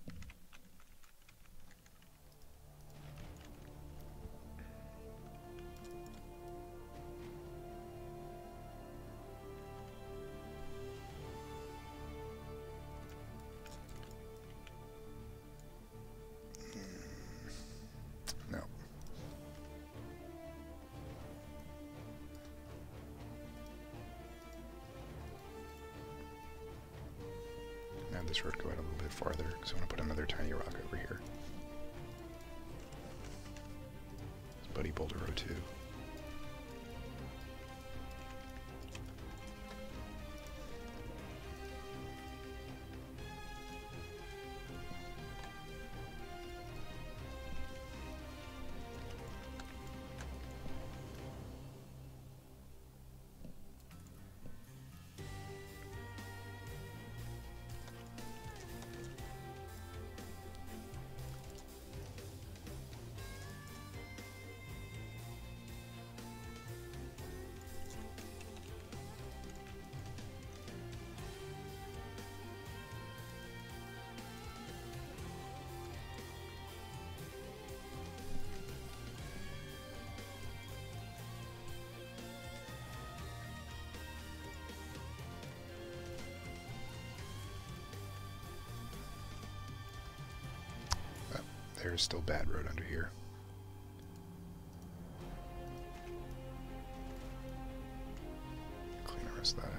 No. Have this road go out a little bit farther because I want to put another tiny rock over here. It's Buddy Boulder Road 2. there's still bad road under here. Clean the rest of that out.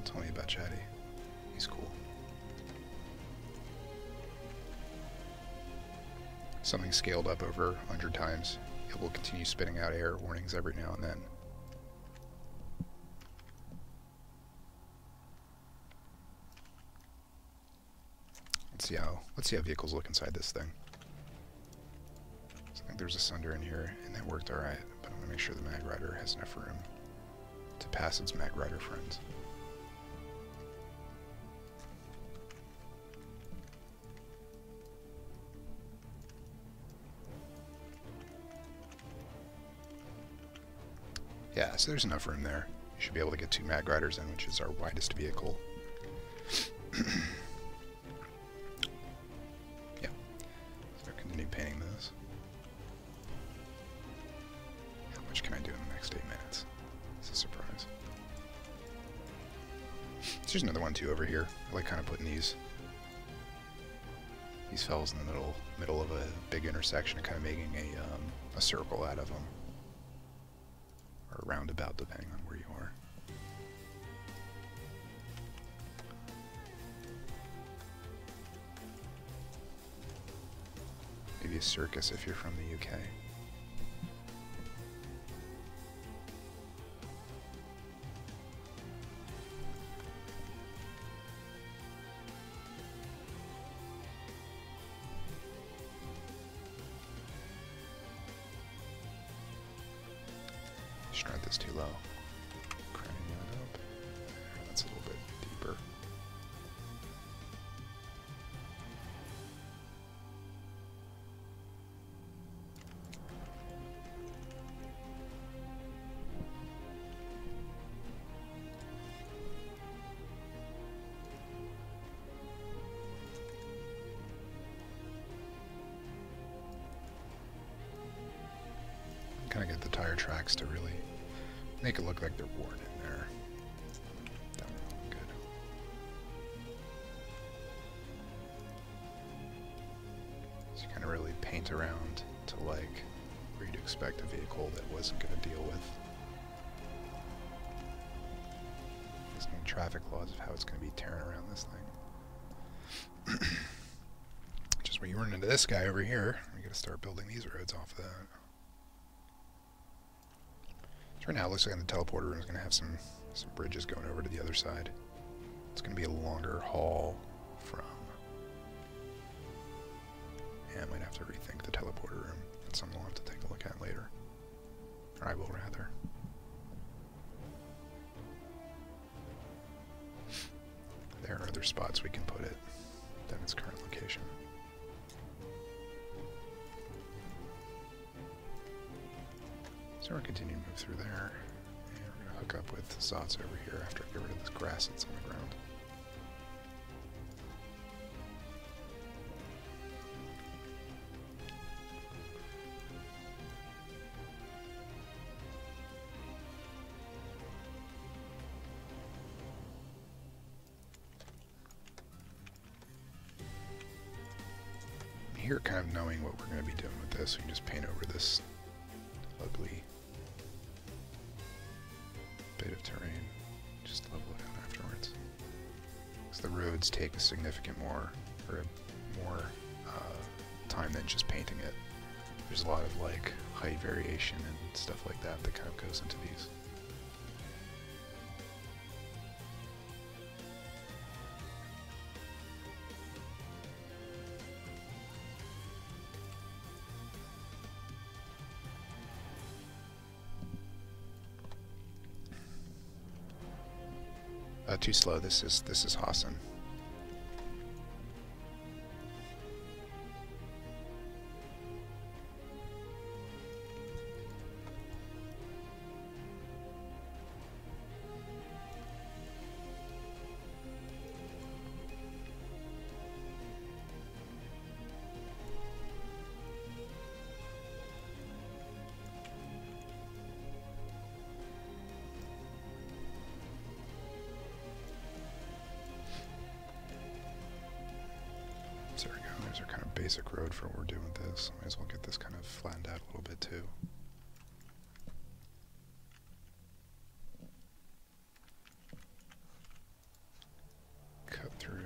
Tell me about Chatty. He's cool. Something scaled up over 100 times. It will continue spitting out error warnings every now and then. Let's see how vehicles look inside this thing. So I think there's a Sunder in here, and that worked alright, but I'm gonna make sure the Mag Rider has enough room to pass its Mag Rider friends. Yeah, so there's enough room there. You should be able to get 2 Mag Riders in, which is our widest vehicle. Yeah. So continue painting this. How much can I do in the next 8 minutes? It's a surprise. So there's another one too over here. I like kind of putting these fellas in the middle of a big intersection and kind of making a circle out of them. Or roundabout, depending on where you are. Maybe a circus if you're from the UK. Stride this too low. Craning that up. That's a little bit deeper. Kind of get the tire tracks to really make it look like they're worn in there. That would look good. So you kind of really paint around to like where you'd expect a vehicle that wasn't going to deal with some traffic laws of how it's going to be tearing around this thing. Just when you run into this guy over here, we got to start building these roads off of that. Right now, it looks like the teleporter room is going to have some bridges going over to the other side. It's going to be a longer haul from... Yeah, I might have to rethink the teleporter room. That's something we'll have to take a look at later. Or I will, rather. There are other spots we can put it than its current location. So we're going to continue to move through there, and we're going to hook up with Zots over here after I get rid of this grass that's on the ground. Here, kind of knowing what we're going to be doing with this, we can just paint over this ugly bit of terrain, just level it out afterwards. Because the roads take a significant more time than just painting it. There's a lot of like height variation and stuff like that that kind of goes into these. Too slow. This is Hossin. basic road for what we're doing with this. Might as well get this kind of flattened out a little bit too. Cut through.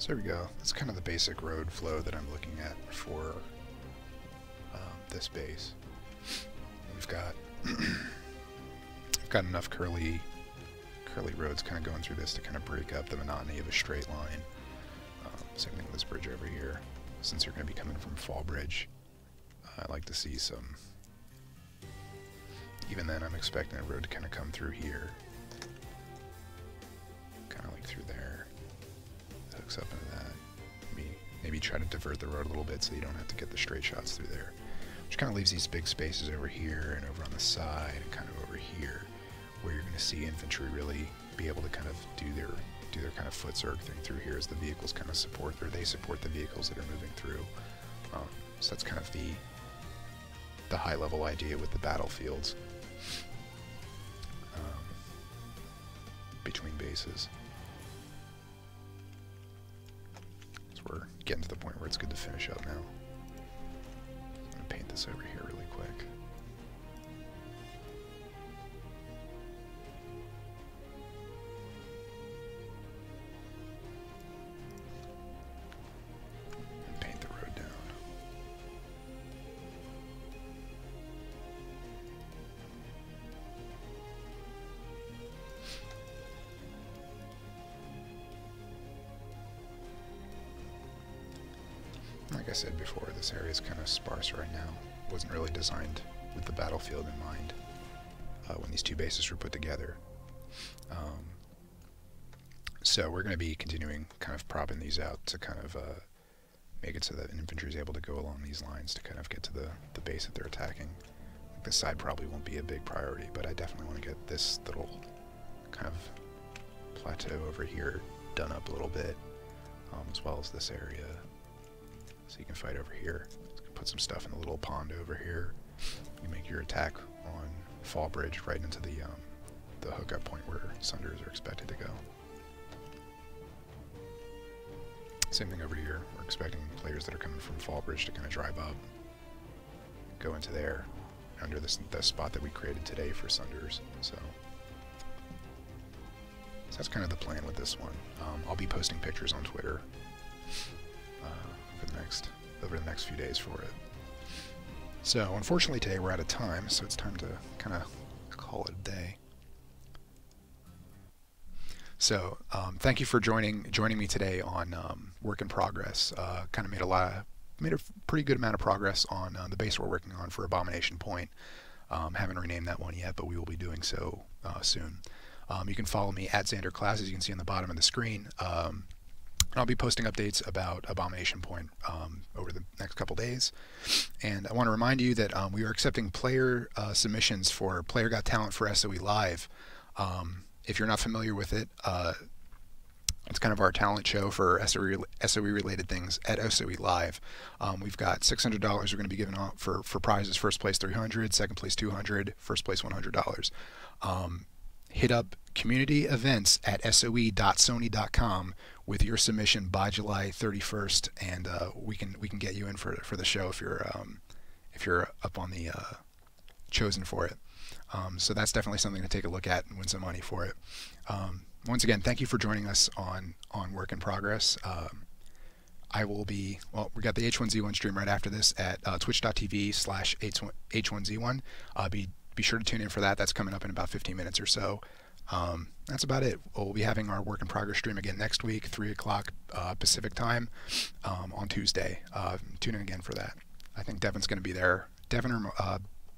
So there we go. That's kind of the basic road flow that I'm looking at for this base. We've got we've got enough curly roads kind of going through this to kind of break up the monotony of a straight line. Same thing with this bridge over here. Since you're going to be coming from Fallbridge, I like to see some. Even then, I'm expecting a road to kind of come through here, kind of like through there. Hooks up into that. Maybe try to divert the road a little bit so you don't have to get the straight shots through there. Which kind of leaves these big spaces over here and over on the side and kind of over here where you're going to see infantry really be able to kind of do their kind of foot circling through here as the vehicles kind of support, or they support the vehicles that are moving through. So that's kind of the high level idea with the battlefields between bases. We're getting to the point where it's good to finish up now. I'm going to paint this over here really quick. And paint the road down. Like I said before, this area is kind of sparse right now. It wasn't really designed with the battlefield in mind when these two bases were put together. So we're going to be continuing kind of propping these out to kind of make it so that infantry is able to go along these lines to kind of get to the base that they're attacking. This side probably won't be a big priority, but I definitely want to get this little kind of plateau over here done up a little bit, as well as this area. So you can fight over here. You can put some stuff in the little pond over here. You can make your attack on Fallbridge right into the hookup point where Sunders are expected to go. Same thing over here. We're expecting players that are coming from Fallbridge to kind of drive up, go into there, under the spot that we created today for Sunders. So that's kind of the plan with this one. I'll be posting pictures on Twitter over the next few days for it. So unfortunately today we're out of time, so it's time to kind of call it a day. So thank you for joining me today on Work in Progress. Kind of made a pretty good amount of progress on the base we're working on for Abomination Point. Haven't renamed that one yet, but we will be doing so soon. You can follow me at Xander Clauss, as you can see on the bottom of the screen. I'll be posting updates about Abomination Point over the next couple days. And I want to remind you that we are accepting player submissions for Player Got Talent for SOE Live. If you're not familiar with it, it's kind of our talent show for SOE related things at SOE Live. We've got $600 we're going to be giving out for prizes. First place $300, second place $200, first place $100. Hit up community events at soe.sony.com with your submission by July 31st, and we can get you in for the show if you're up on the chosen for it. So that's definitely something to take a look at and win some money for it. Once again, thank you for joining us on Work in Progress. I will be, well, we got the H1Z1 stream right after this at twitch.tv/H1Z1. Be sure to tune in for that. That's coming up in about 15 minutes or so. That's about it. We'll be having our Work in Progress stream again next week, 3 o'clock Pacific time on Tuesday. Tune in again for that. I think Devin's going to be there. Devin or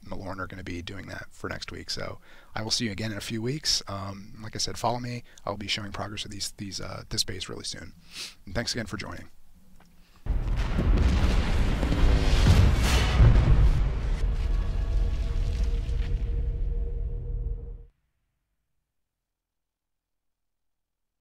Malorn are going to be doing that for next week. So I will see you again in a few weeks. Like I said, follow me. I'll be showing progress of this base really soon. And thanks again for joining.